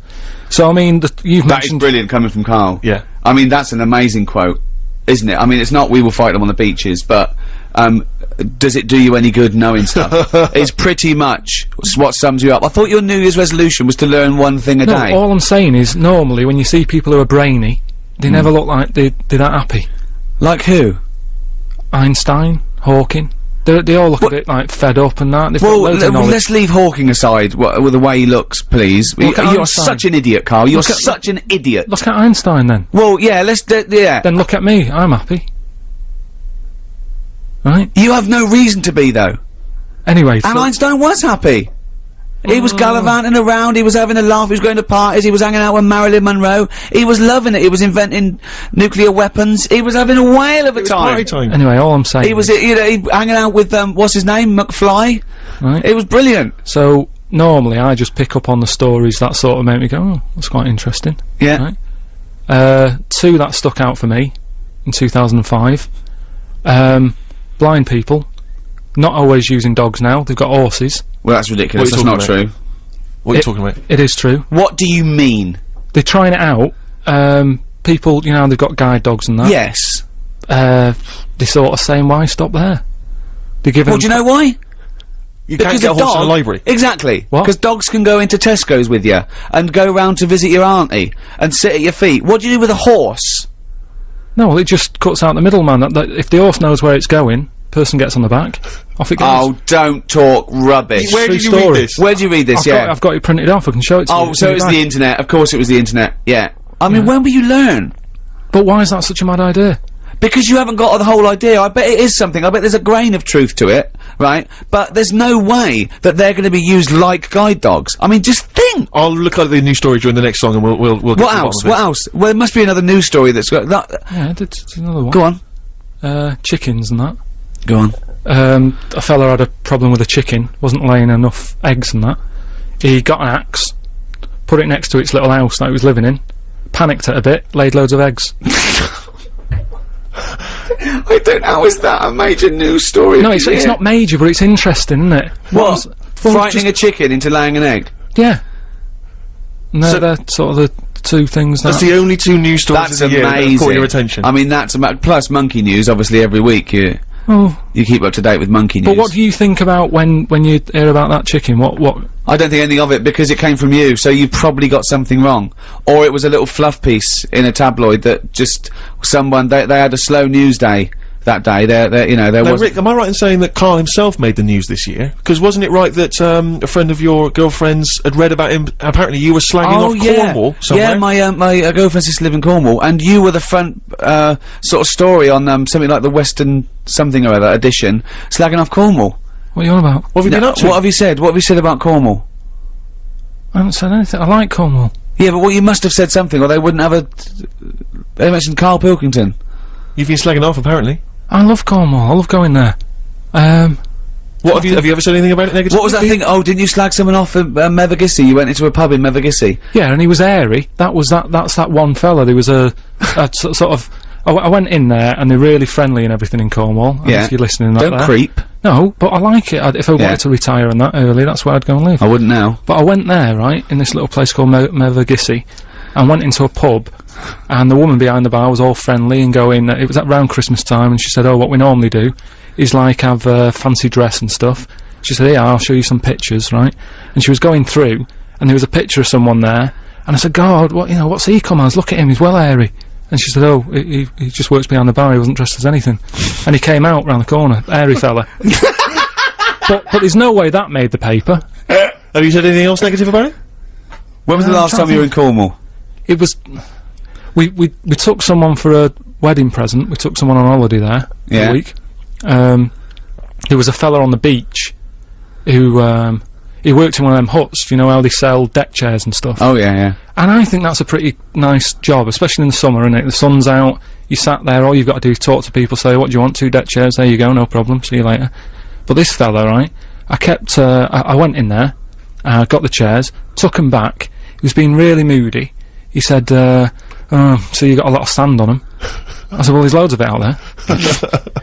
So, I mean, you've That is mentioned... brilliant coming from Karl. Yeah. I mean, that's an amazing quote, isn't it? I mean, it's not we will fight them on the beaches, but, does it do you any good knowing stuff? It's pretty much what sums you up. I thought your New Year's resolution was to learn one thing a day. All I'm saying is, normally, when you see people who are brainy, they never look like they're that happy. Like who? Einstein, Hawking. They all look a bit, like, fed up and that. They've got loads of knowledge. Let's leave Hawking aside, with the way he looks, please. Look at You're Einstein. such an idiot, Karl. You're such an idiot. Look at Einstein, then. Well, yeah, yeah. Then look at me. I'm happy. Right? You have no reason to be, though. Anyway, And Einstein was happy. He was gallivanting around, he was having a laugh, he was going to parties, he was hanging out with Marilyn Monroe, he was loving it, he was inventing nuclear weapons, he was having a whale of a time. Party time. Anyway, all I'm saying He was, you know, hanging out with, what's his name, McFly? Right. It was brilliant. So, normally, I just pick up on the stories that sort of make me go, oh, that's quite interesting. Yeah. Right? Two that stuck out for me, in 2005. Blind people, not always using dogs now, they've got horses. Well, that's ridiculous, that's not true. What are you talking about? It is true. What do you mean? They're trying it out. People, you know, they've got guide dogs and that. Yes. They're sort of saying, why stop there? They're giving... Well, do you know why? You can't get a horse in a library. Exactly. What? Because dogs can go into Tesco's with you, and go round to visit your auntie, and sit at your feet. What do you do with a horse? No, well, it just cuts out the middleman. That if the horse knows where it's going, person gets on the back, off it goes. Oh, don't talk rubbish. Where did you read this? Where did you read this? I've got it printed off, I can show it to you. Oh, so it was the internet. Of course it was the internet. Yeah. I mean, when will you learn? But why is that such a mad idea? Because you haven't got the whole idea. I bet it is something. I bet there's a grain of truth to it, right? But there's no way that they're going to be used like guide dogs. I mean, just think. I'll look at the news story during the next song and we'll get to the What bottom else? of it. What else? Well, there must be another news story that's got that. Yeah, there's another one. Go on. Chickens and that. Go on. A fella had a problem with a chicken, wasn't laying enough eggs and that. He got an axe, put it next to its little house that he was living in, panicked it a bit, laid loads of eggs. I don't know, how is that a major news story? No, it's not major, but it's interesting, isn't it? What? Frightening a chicken into laying an egg? Yeah. No, So- they're sort of the two things That's that... the only 2 news stories That's of the year that have caught your amazing. attention. I mean, that's plus monkey news, obviously, every week. You Oh, keep up to date with monkey news. but what do you think about when you hear about that chicken? What? I don't think anything of it because it came from you, so you probably got something wrong. Or it was a little fluff piece in a tabloid that just someone, they had a slow news day that day. There Now, was... Rick, am I right in saying that Karl himself made the news this year? Because wasn't it right that a friend of your girlfriend's had read about him? Apparently, you were slagging off Cornwall somewhere. Yeah, my girlfriend's used to live in Cornwall, and you were the front sort of story on something like the Western something or other edition, slagging off Cornwall. What are you on about? What have you been up to? What have you said? What have you said about Cornwall? I haven't said anything. I like Cornwall. Yeah, but you must have said something, or they wouldn't have they mentioned Karl Pilkington. You've been slagging off, apparently. I love Cornwall. I love going there. What have you ever said anything about it negative? What was that thing? Oh, didn't you slag someone off at Mevagissey? You went into a pub in Mevagissey. Yeah, and he was airy. That's that one fella. There was a sort of... I went in there, and they're really friendly and everything in Cornwall. Yeah. If you're listening, Don't creep. No, but I like it. If I wanted to retire and that early, that's where I'd go and live. I wouldn't now. But I went there, right, in this little place called Mevagissey, and went into a pub, and the woman behind the bar was all friendly and going, it was around Christmas time, and she said, oh, what we normally do is, like, have a fancy dress and stuff. She said, yeah, I'll show you some pictures, right? And she was going through, and there was a picture of someone there, and I said, God, what's he come as? Look at him, he's well airy. And she said, oh, he just works behind the bar, he wasn't dressed as anything. And he came out round the corner, airy fella. But there's no way that made the paper. Have you said anything else negative about it? When was the last time you were in Cornwall? It was... We took someone for a wedding present, we took someone on holiday there for Yeah. a week. There was a fella on the beach who, he worked in one of them huts, you know how they sell deck chairs and stuff. Oh, yeah. And I think that's a pretty nice job, especially in the summer, isn't it? The sun's out, you sat there, all you've got to do is talk to people, say, what do you want, 2 deck chairs, there you go, no problem, see you later. But this fella, right, I went in there, got the chairs, took them back, he was being really moody. He said, so you got a lot of sand on them. I said, well, there's loads of it out there.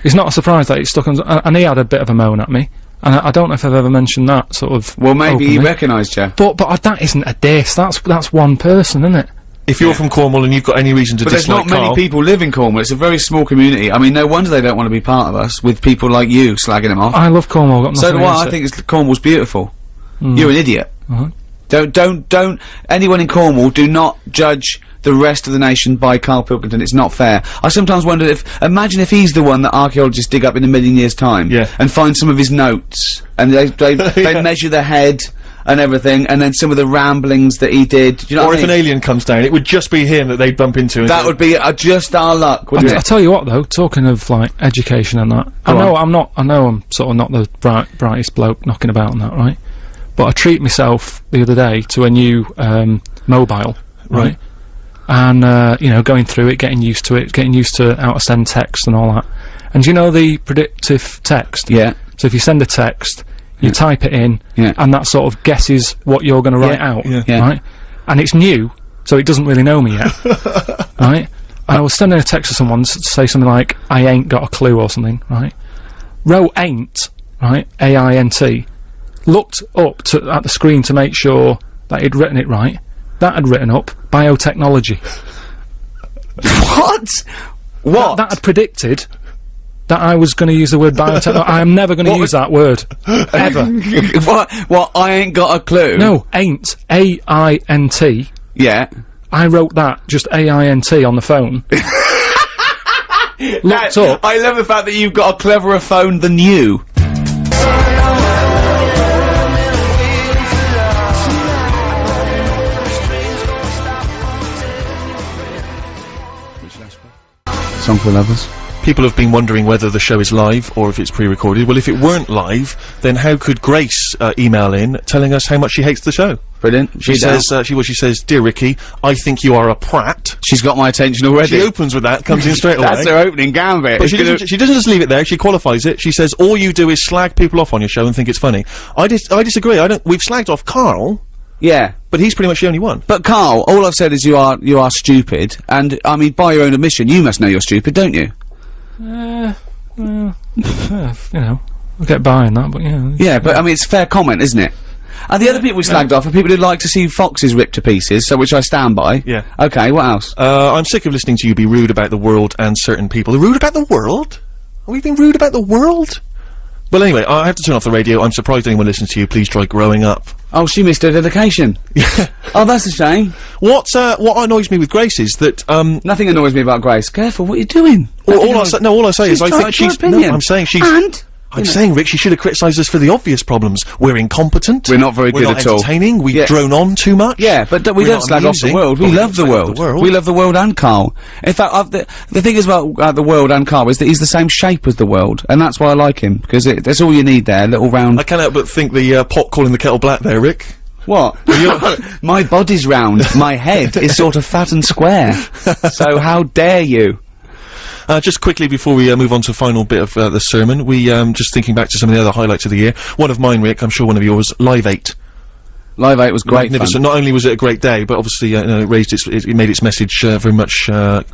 It's not a surprise that it's stuck on, and he had a bit of a moan at me. And I don't know if I've ever mentioned that, sort of. Well, maybe he openly. recognised you. But that isn't a diss, that's one person, isn't it? If you're from Cornwall and you've got any reason to But there's dislike not many Karl, people live in Cornwall. It's a very small community. I mean, no wonder they don't want to be part of us, with people like you slagging them off. I love Cornwall, got So nothing do I. against I it. think Cornwall's beautiful. You're an idiot. Uh-huh. Don't anyone in Cornwall do not judge the rest of the nation by Karl Pilkington. It's not fair. I sometimes wonder imagine if he's the one that archaeologists dig up in a million years' time, Yeah. and find some of his notes, and they measure the head and everything, and then some of the ramblings that he did. Do you know or what if I an mean? alien comes down, it would just be him that they'd bump into. And That say, would be just our luck, wouldn't I it? tell you what though, talking of like education and that, I know I'm sort of not the brightest bloke knocking about and that, right? But I treat myself the other day to a new mobile, right? And going through it, getting used to it, getting used to how to send text and all that. And do you know the predictive text? Yeah. So if you send a text, you type it in, Yeah. and that sort of guesses what you're going to write out, Yeah. right? And it's new, so it doesn't really know me yet, right? And I was sending a text to someone to say something like, I ain't got a clue or something, right? Wrote ain't, right? A-I-N-T. Looked up at the screen to make sure that he'd written it right. That had written up biotechnology. What? What? That had predicted that I was going to use the word biotechnology. I am never going to use that word. Ever. What? I ain't got a clue. No, ain't. A-I-N-T. Yeah. I wrote that, just A-I-N-T, on the phone. Looked up. I love the fact that you've got a cleverer phone than you. Song for lovers. people have been wondering whether the show is live or if it's pre-recorded. Well, if it weren't live, then how could Grace email in telling us how much she hates the show? Brilliant. She says, she says, "Dear Ricky, I think you are a prat." She's got my attention already. She opens with that, comes in straight away. That's her opening gambit. But she doesn't just leave it there, she qualifies it. She says, all you do is slag people off on your show and think it's funny. I disagree. We've slagged off Karl, Yeah. But he's pretty much the only one. But Carl, all I've said is you are stupid, and, I mean, by your own admission, you must know you're stupid, don't you? Well, you know, I'll get by on that, but yeah. Yeah, but, I mean, it's a fair comment, isn't it? And the other people we slagged off are people who like to see foxes ripped to pieces, so which I stand by. Yeah. Okay, what else? I'm sick of listening to you be rude about the world and certain people. Rude about the world? Are we being rude about the world? Well, anyway, I have to turn off the radio. I'm surprised anyone listens to you. Please try growing up. Oh, she missed her dedication. Yeah. Oh, that's a shame. What annoys me with Grace is that, Nothing annoys me about Grace. Careful, what are you doing? all I say is I think she's, no, I'm saying she's, And I'm saying, Rick, she should have criticised us for the obvious problems. We're incompetent. We're not very We're good not at all. entertaining. We Yeah. drone on too much. Yeah, but we We're don't not slag off the amusing. world. We Well, love the slag off world. the world. We love the world and Carl. In fact, the thing is about the world and Carl is that he's the same shape as the world, and that's why I like him, because that's all you need there, little round... I can't help but think the pot calling the kettle black there, Rick. What? My body's round, my head is sort of fat and square. So how dare you? Just quickly before we move on to a final bit of the sermon, we just thinking back to some of the other highlights of the year. One of mine, Rick, I'm sure one of yours, Live 8. Live 8 was great Magnificent. fun. Not only was it a great day, but obviously you know, it made its message very much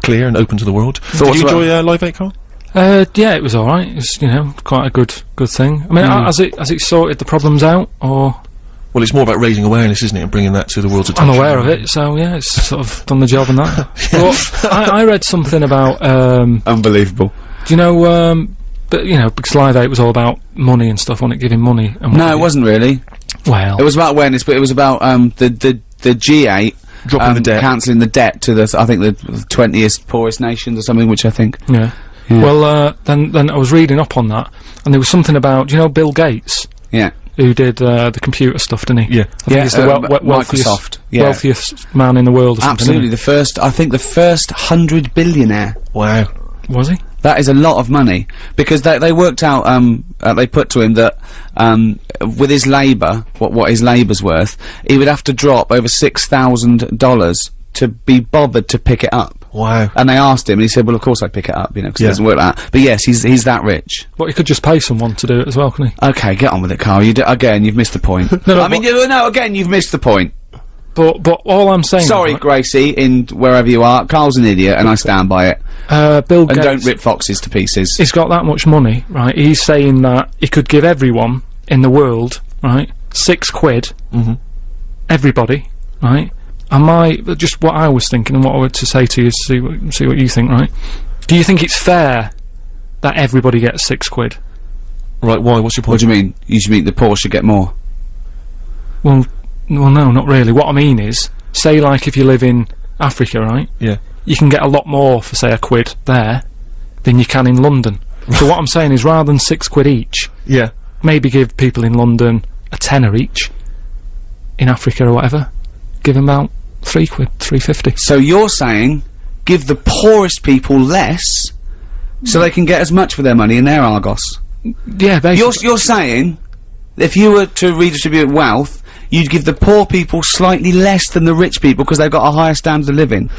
clear and open to the world. Did you enjoy Live 8, Carl? Yeah, it was alright. It was, you know, quite a good thing. I mean, has it sorted the problems out, or...? Well, it's more about raising awareness, isn't it, and bringing that to the world's attention. I'm aware of it, so yeah, it's sort of done the job on that. But I read something about, Unbelievable. do you know, but, you know, because Live 8 was all about money and stuff, wasn't it, giving money and what No, have it you. wasn't really. Well... It was about awareness, but it was about, the G8... Dropping the debt. Cancelling the debt to the, I think, the 20th poorest nations or something, which I think... Yeah. Well, then I was reading up on that, and there was something about, do you know Bill Gates? Yeah. Who did, the computer stuff, didn't he? Yeah. I think he's the wealthiest, Microsoft. Yeah. wealthiest man in the world or something, Absolutely, the first 100 billionaire. Wow. Was he? That is a lot of money, because they worked out, they put to him that, with his labour, what his labour's worth, he would have to drop over $6,000 to be bothered to pick it up. Wow. And they asked him, and he said, well, of course I'd pick it up, you know, because it doesn't work like that. But yes, he's that rich. But he could just pay someone to do it as well, couldn't he? Okay, get on with it, Carl. Again, you've missed the point. No, I mean, again, you've missed the point. But all I'm saying... Sorry, right, Gracie, in wherever you are, Carl's an idiot, and I stand by it. Bill And Gates... don't rip foxes to pieces. He's got that much money, right? He's saying that he could give everyone in the world, right, £6. Mm-hmm. Everybody, right? And just what I was thinking and what I were to say to you, see what you think, right? Do you think it's fair that everybody gets £6? Right, why? What's your What point? do you mean? You should mean the poor should get more? Well, no, not really. What I mean is, say like if you live in Africa, right? Yeah. You can get a lot more for, say, £1 there than you can in London. So what I'm saying is, rather than £6 each, Yeah. maybe give people in London a tenner each. In Africa or whatever, give them about £3, £3.50. So you're saying, give the poorest people less, so they can get as much for their money in their Argos. Yeah, basically. You're saying, if you were to redistribute wealth, you'd give the poor people slightly less than the rich people because they've got a higher standard of living.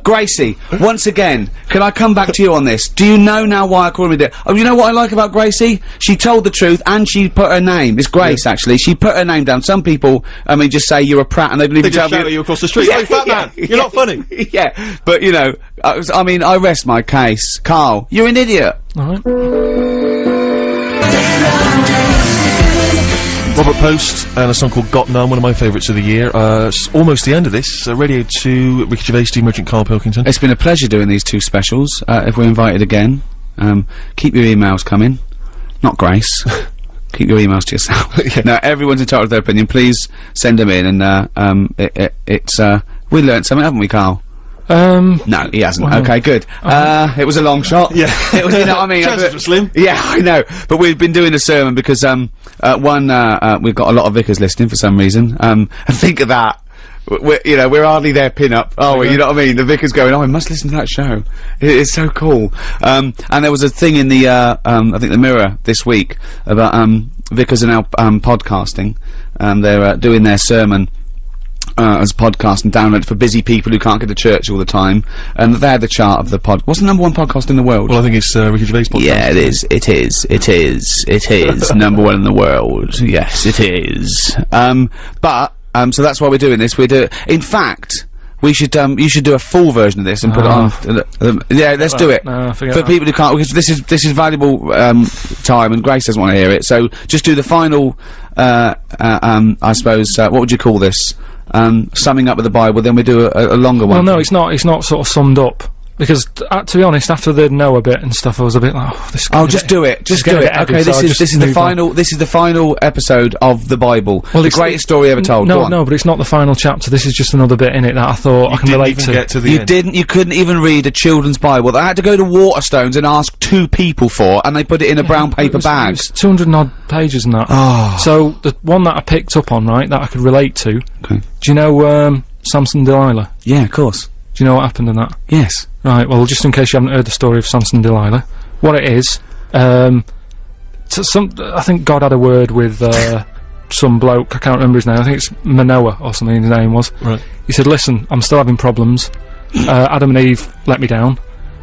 Gracie, once again, can I come back to you on this? Do you know now why I call him a dick? Oh, you know what I like about Gracie? She told the truth and she put her name. It's Grace, actually. She put her name down. Some people, I mean, just say you're a prat and they believe They just shout at you across the street. Hey, fat man! You're not funny! Yeah, but, you know, I mean, I rest my case. Carl, you're an idiot. Alright. Robert Post and a song called Got None, one of my favourites of the year. Almost the end of this. Radio 2, Ricky Gervais, Steve Merchant, Karl Pilkington. It's been a pleasure doing these two specials. If we're invited again, keep your emails coming. Not Grace. Keep your emails to yourself. Yeah. No, everyone's entitled to their opinion. Please send them in, and we learnt something, haven't we, Carl? No, he hasn't. Well, okay, good. It was a long shot. Yeah. It was, you know what I mean? Chances were slim. Yeah, I know. But we've been doing a sermon because, we've got a lot of vicars listening for some reason. And think of that. We're hardly their pin-up, are we? You know what I mean? The vicar's going, oh, I must listen to that show. It's so cool. And there was a thing in the, I think the Mirror this week about, vicars are now, podcasting. They're, doing their sermon, as podcast and download for busy people who can't get to church all the time, and they had the chart of the what's the #1 podcast in the world? Well, I think it's Ricky Gervais podcast. Yeah, it is. It is. It is. It is #1 in the world. Yes, it is. But So that's why we're doing this. In fact, you should do a full version of this and put it on. Yeah, let's do it. Forget For that. people who can't, because this is valuable time, and Grace doesn't want to hear it. So just do the final. I suppose. What would you call this? Summing up with the Bible. Then we do a longer one. Well, no, it's not sort of summed up. Because, to be honest, after the Noah bit and stuff, I was a bit like, this is Oh, just do it. Just do it. Okay, this is the final. This is the final episode of the Bible. Well, the greatest story ever told. No, no, but it's not the final chapter. This is just another bit in it that I thought I can relate to. Get to the end. You couldn't even read a children's Bible. They had to go to Waterstones and ask 2 people for, and they put it in a brown paper bag. It was 200 and odd pages and that. Oh. So the one that I picked up on, right, that I could relate to. Okay. Do you know Samson and Delilah? Yeah, of course. Do you know what happened in that? Yes. Right, well, just in case you haven't heard the story of Samson and Delilah, what it is, I think God had a word with, some bloke, I can't remember his name, I think it's Manoah or something his name was. Right. He said, listen, I'm still having problems, Adam and Eve let me down.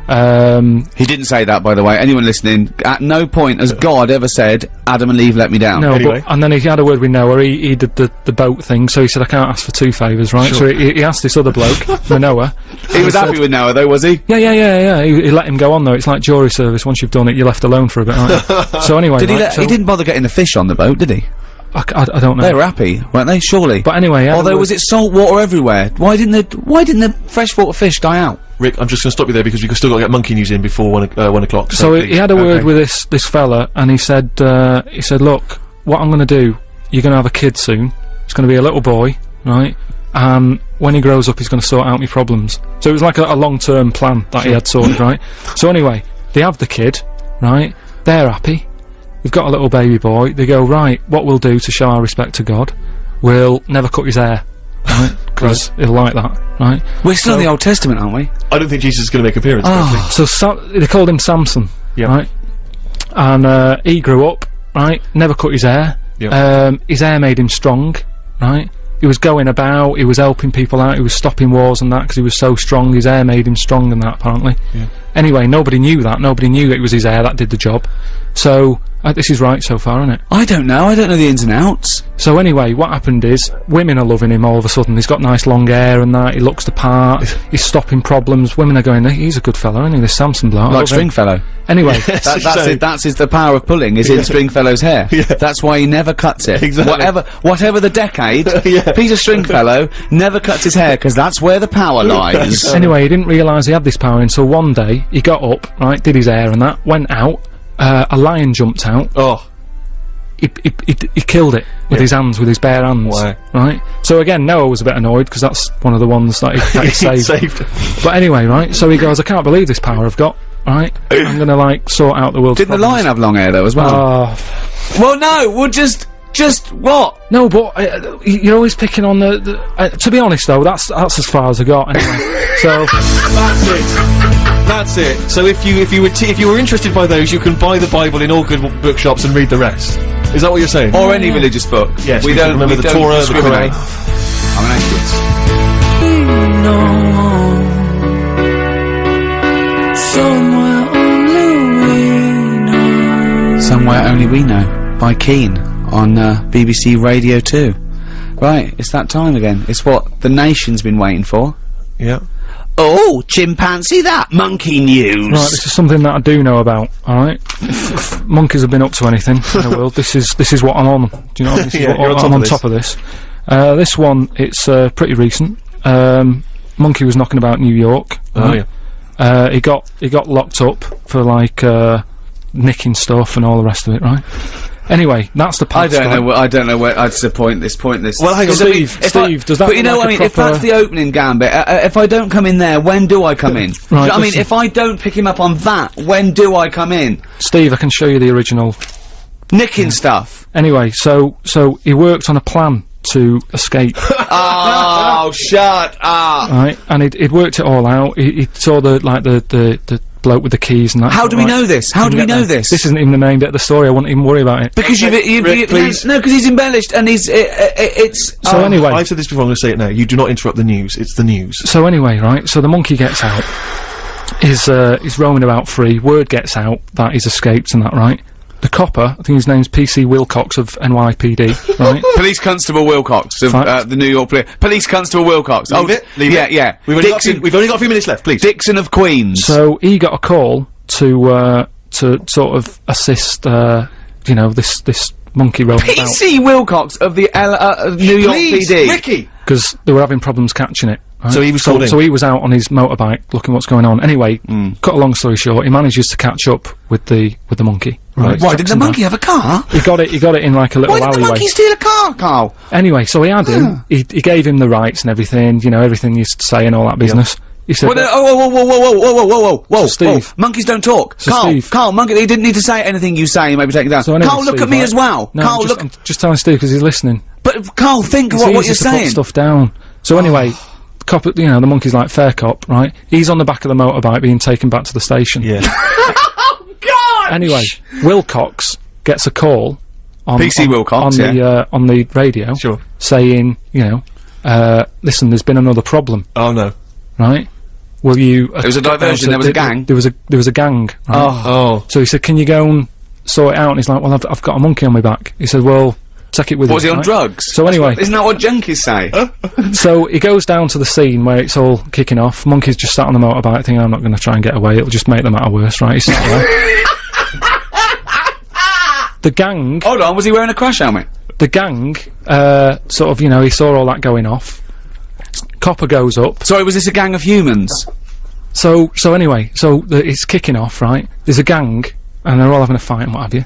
He didn't say that, by the way. Anyone listening, at no point has God ever said, Adam and Eve let me down. No, Anyway. but, and then he had a word with Noah, he did the boat thing, so he said, I can't ask for 2 favours, right? Sure. So he asked this other bloke, Manoah. He was happy with Noah, though, was he? Yeah, he let him go on, though. It's like jury service, once you've done it, you're left alone for a bit, aren't you? So anyway, Did he right, he didn't bother getting the fish on the boat, did he? I don't know. They were happy, weren't they? Surely. But anyway, Although, was it salt water everywhere? Why didn't the freshwater fish die out? Rick, I'm just gonna stop you there because we've still got to get Monkey News in before 1 o'clock. So please. he had a word Okay. with this fella, and he said, look, what I'm gonna do, you're gonna have a kid soon. It's gonna be a little boy, right? And when he grows up, he's gonna sort out my problems. So it was like a long-term plan that he had sorted, right? So anyway, they have the kid, right? They're happy. They've got a little baby boy. They go, right, what we'll do to show our respect to God, we'll never cut his hair, right? Because he'll like that, right? We're still in the Old Testament, aren't we? I don't think Jesus is gonna make an appearance. So they called him Samson, Yep. right? And he grew up, right? Never cut his hair. Yep. His hair made him strong, right? He was going about, he was helping people out, he was stopping wars and that because he was so strong. His hair made him strong and that, apparently. Yeah. Anyway, nobody knew that. Nobody knew it was his hair that did the job. So this is right so far, isn't it? I don't know the ins and outs. So anyway, what happened is, women are loving him all of a sudden. He's got nice long hair and that, he looks the part, he's stopping problems. Women are going, he's a good fella, isn't he, this Samson bloke? Like Stringfellow. Anyway, That's the power of pulling, is in Stringfellow's hair. Yeah. That's why he never cuts it. Exactly. Whatever the decade, Yeah. Peter Stringfellow never cuts his hair, because that's where the power lies. anyway, he didn't realise he had this power until one day, he got up, right, did his hair and that, went out, a lion jumped out, Oh. he killed it with his hands, with his bare hands. Wow. Right? So again, Noah was a bit annoyed, because that's one of the ones that he saved. But anyway, right, so he goes, I can't believe this power I've got, right? I'm gonna, like, sort out the world's Didn't the problems. lion have long hair, though, as well? Well, no, well, just what? No, but you're always picking on the to be honest though, that's as far as I got anyway. So That's it. So if you were interested by those, you can buy the Bible in all good bookshops and read the rest. Is that what you're saying? Or any religious book. Yes, we don't remember we the don't Torah, the discriminate. Quran. I'm an atheist. Somewhere Only We Know by Keane on BBC Radio 2. Right, it's that time again. It's what the nation's been waiting for. Yeah. Oh, chimpanzee that! Monkey news! right, this is something that I do know about. All right, if monkeys have been up to anything in the world, this is what I'm on. Do you know? This is Yeah, what you're on I'm on top top of this. This one, it's pretty recent. Monkey was knocking about New York. Oh yeah. He got locked up for like nicking stuff and all the rest of it, right? Anyway, that's the part. I don't know where I'd point this. Well, hang on, Steve, does that But you know look what I like mean? a If that's proper- the opening gambit, if I don't come in there, when do I come in? Do you know what I mean? listen. If I don't pick him up on that, when do I come in? Steve, I can show you the original. Nicking stuff. Anyway, so he worked on a plan to escape, Oh, shut up! right? And he'd worked it all out. He saw the bloke with the keys and that. How do we right, know this? How do we get know there. this? This isn't even the main bit of the story. I wouldn't even worry about it. Because Rick, please. No, because he's embellished and it's. So anyway, I've said this before, I'm going to say it now. You do not interrupt the news. It's the news. So anyway, right, so the monkey gets out, he's roaming about free, word gets out that he's escaped and that, right? the copper, I think his name's PC Wilcox of NYPD, right? Police Constable Wilcox of the New York Police Constable Wilcox. Leave it. Yeah. We've only got a few minutes left, please. Dixon of Queens. So he got a call to sort of assist, you know, this monkey roaming about. PC Wilcox of the New York PD. Ricky! Because they were having problems catching it. Right? So he was called in. So he was out on his motorbike looking what's going on. Anyway, cut a long story short, he manages to catch up with the monkey. Right? Why did the monkey have a car? He got it in like a little Why did the alleyway. monkey steal a car, Carl? Anyway, so he had him, he gave him the rights and everything, you know, everything you say and all that business. He said, Whoa, Steve. Monkeys don't talk. So Carl, Steve. Carl, monkey, he didn't need to say anything you say, maybe take it down. So anyway, Carl, look Steve, at me right? as well. No, Carl, I'm just telling Steve because he's listening. But Carl, think It's what you're easy to put saying. stuff down. So anyway, cop, you know, the monkey's like fair cop, right? He's on the back of the motorbike being taken back to the station. Yeah. Oh, God! Anyway, Wilcox gets a call on PC Wilcox, on the radio, Sure. saying, you know, listen, there's been another problem, Oh no. right? Will you? There was a diversion, there was a gang. There was a gang. Right? Oh. So he said, can you go and sort it out? And he's like, well, I've got a monkey on my back. He said, well, take it with you. Was he on right? drugs? So anyway, Isn't that what junkies say? so he goes down to the scene where it's all kicking off. Monkey's just sat on the motorbike thinking, I'm not going to try and get away, it'll just make the matter worse, right? He's sat there. The gang, Hold on, was he wearing a crash helmet? the gang, sort of, you know, he saw all that going off. Copper goes up. Sorry, was this a gang of humans? So anyway, it's kicking off, right? There's a gang, and they're all having a fight and what have you.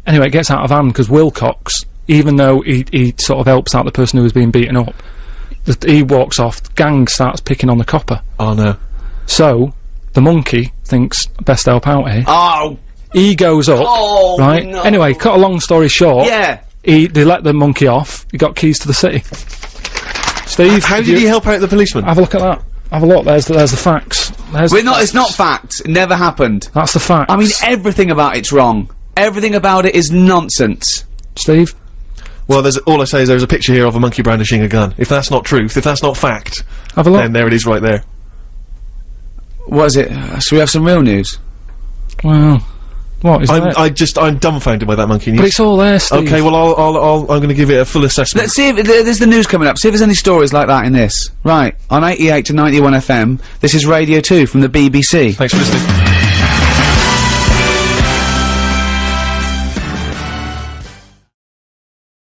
Anyway, it gets out of hand, because Wilcox, even though he sort of helps out the person who was being beaten up, he walks off, the gang starts picking on the copper. Oh no. So, the monkey thinks, best help out here. Oh! He goes up, Oh, right? no. Anyway, cut a long story short, Yeah! they let the monkey off, he got keys to the city. Steve, How did he help out the policeman? have a look at that. Have a look, there's the facts. It's not fact. It never happened. That's the facts. I mean, everything about it's wrong. Everything about it is nonsense. Steve? Well, all I say is there's a picture here of a monkey brandishing a gun. If that's not truth, if that's not fact, Have a look. then there it is right there. What is it? Should we have some real news? Well, what is that? I'm dumbfounded by that monkey news. But it's all there, Steve. Okay, well, I'm going to give it a full assessment. Let's see if there's the news coming up. See if there's any stories like that in this. Right, on 88 to 91 FM, this is Radio 2 from the BBC. Thanks for listening.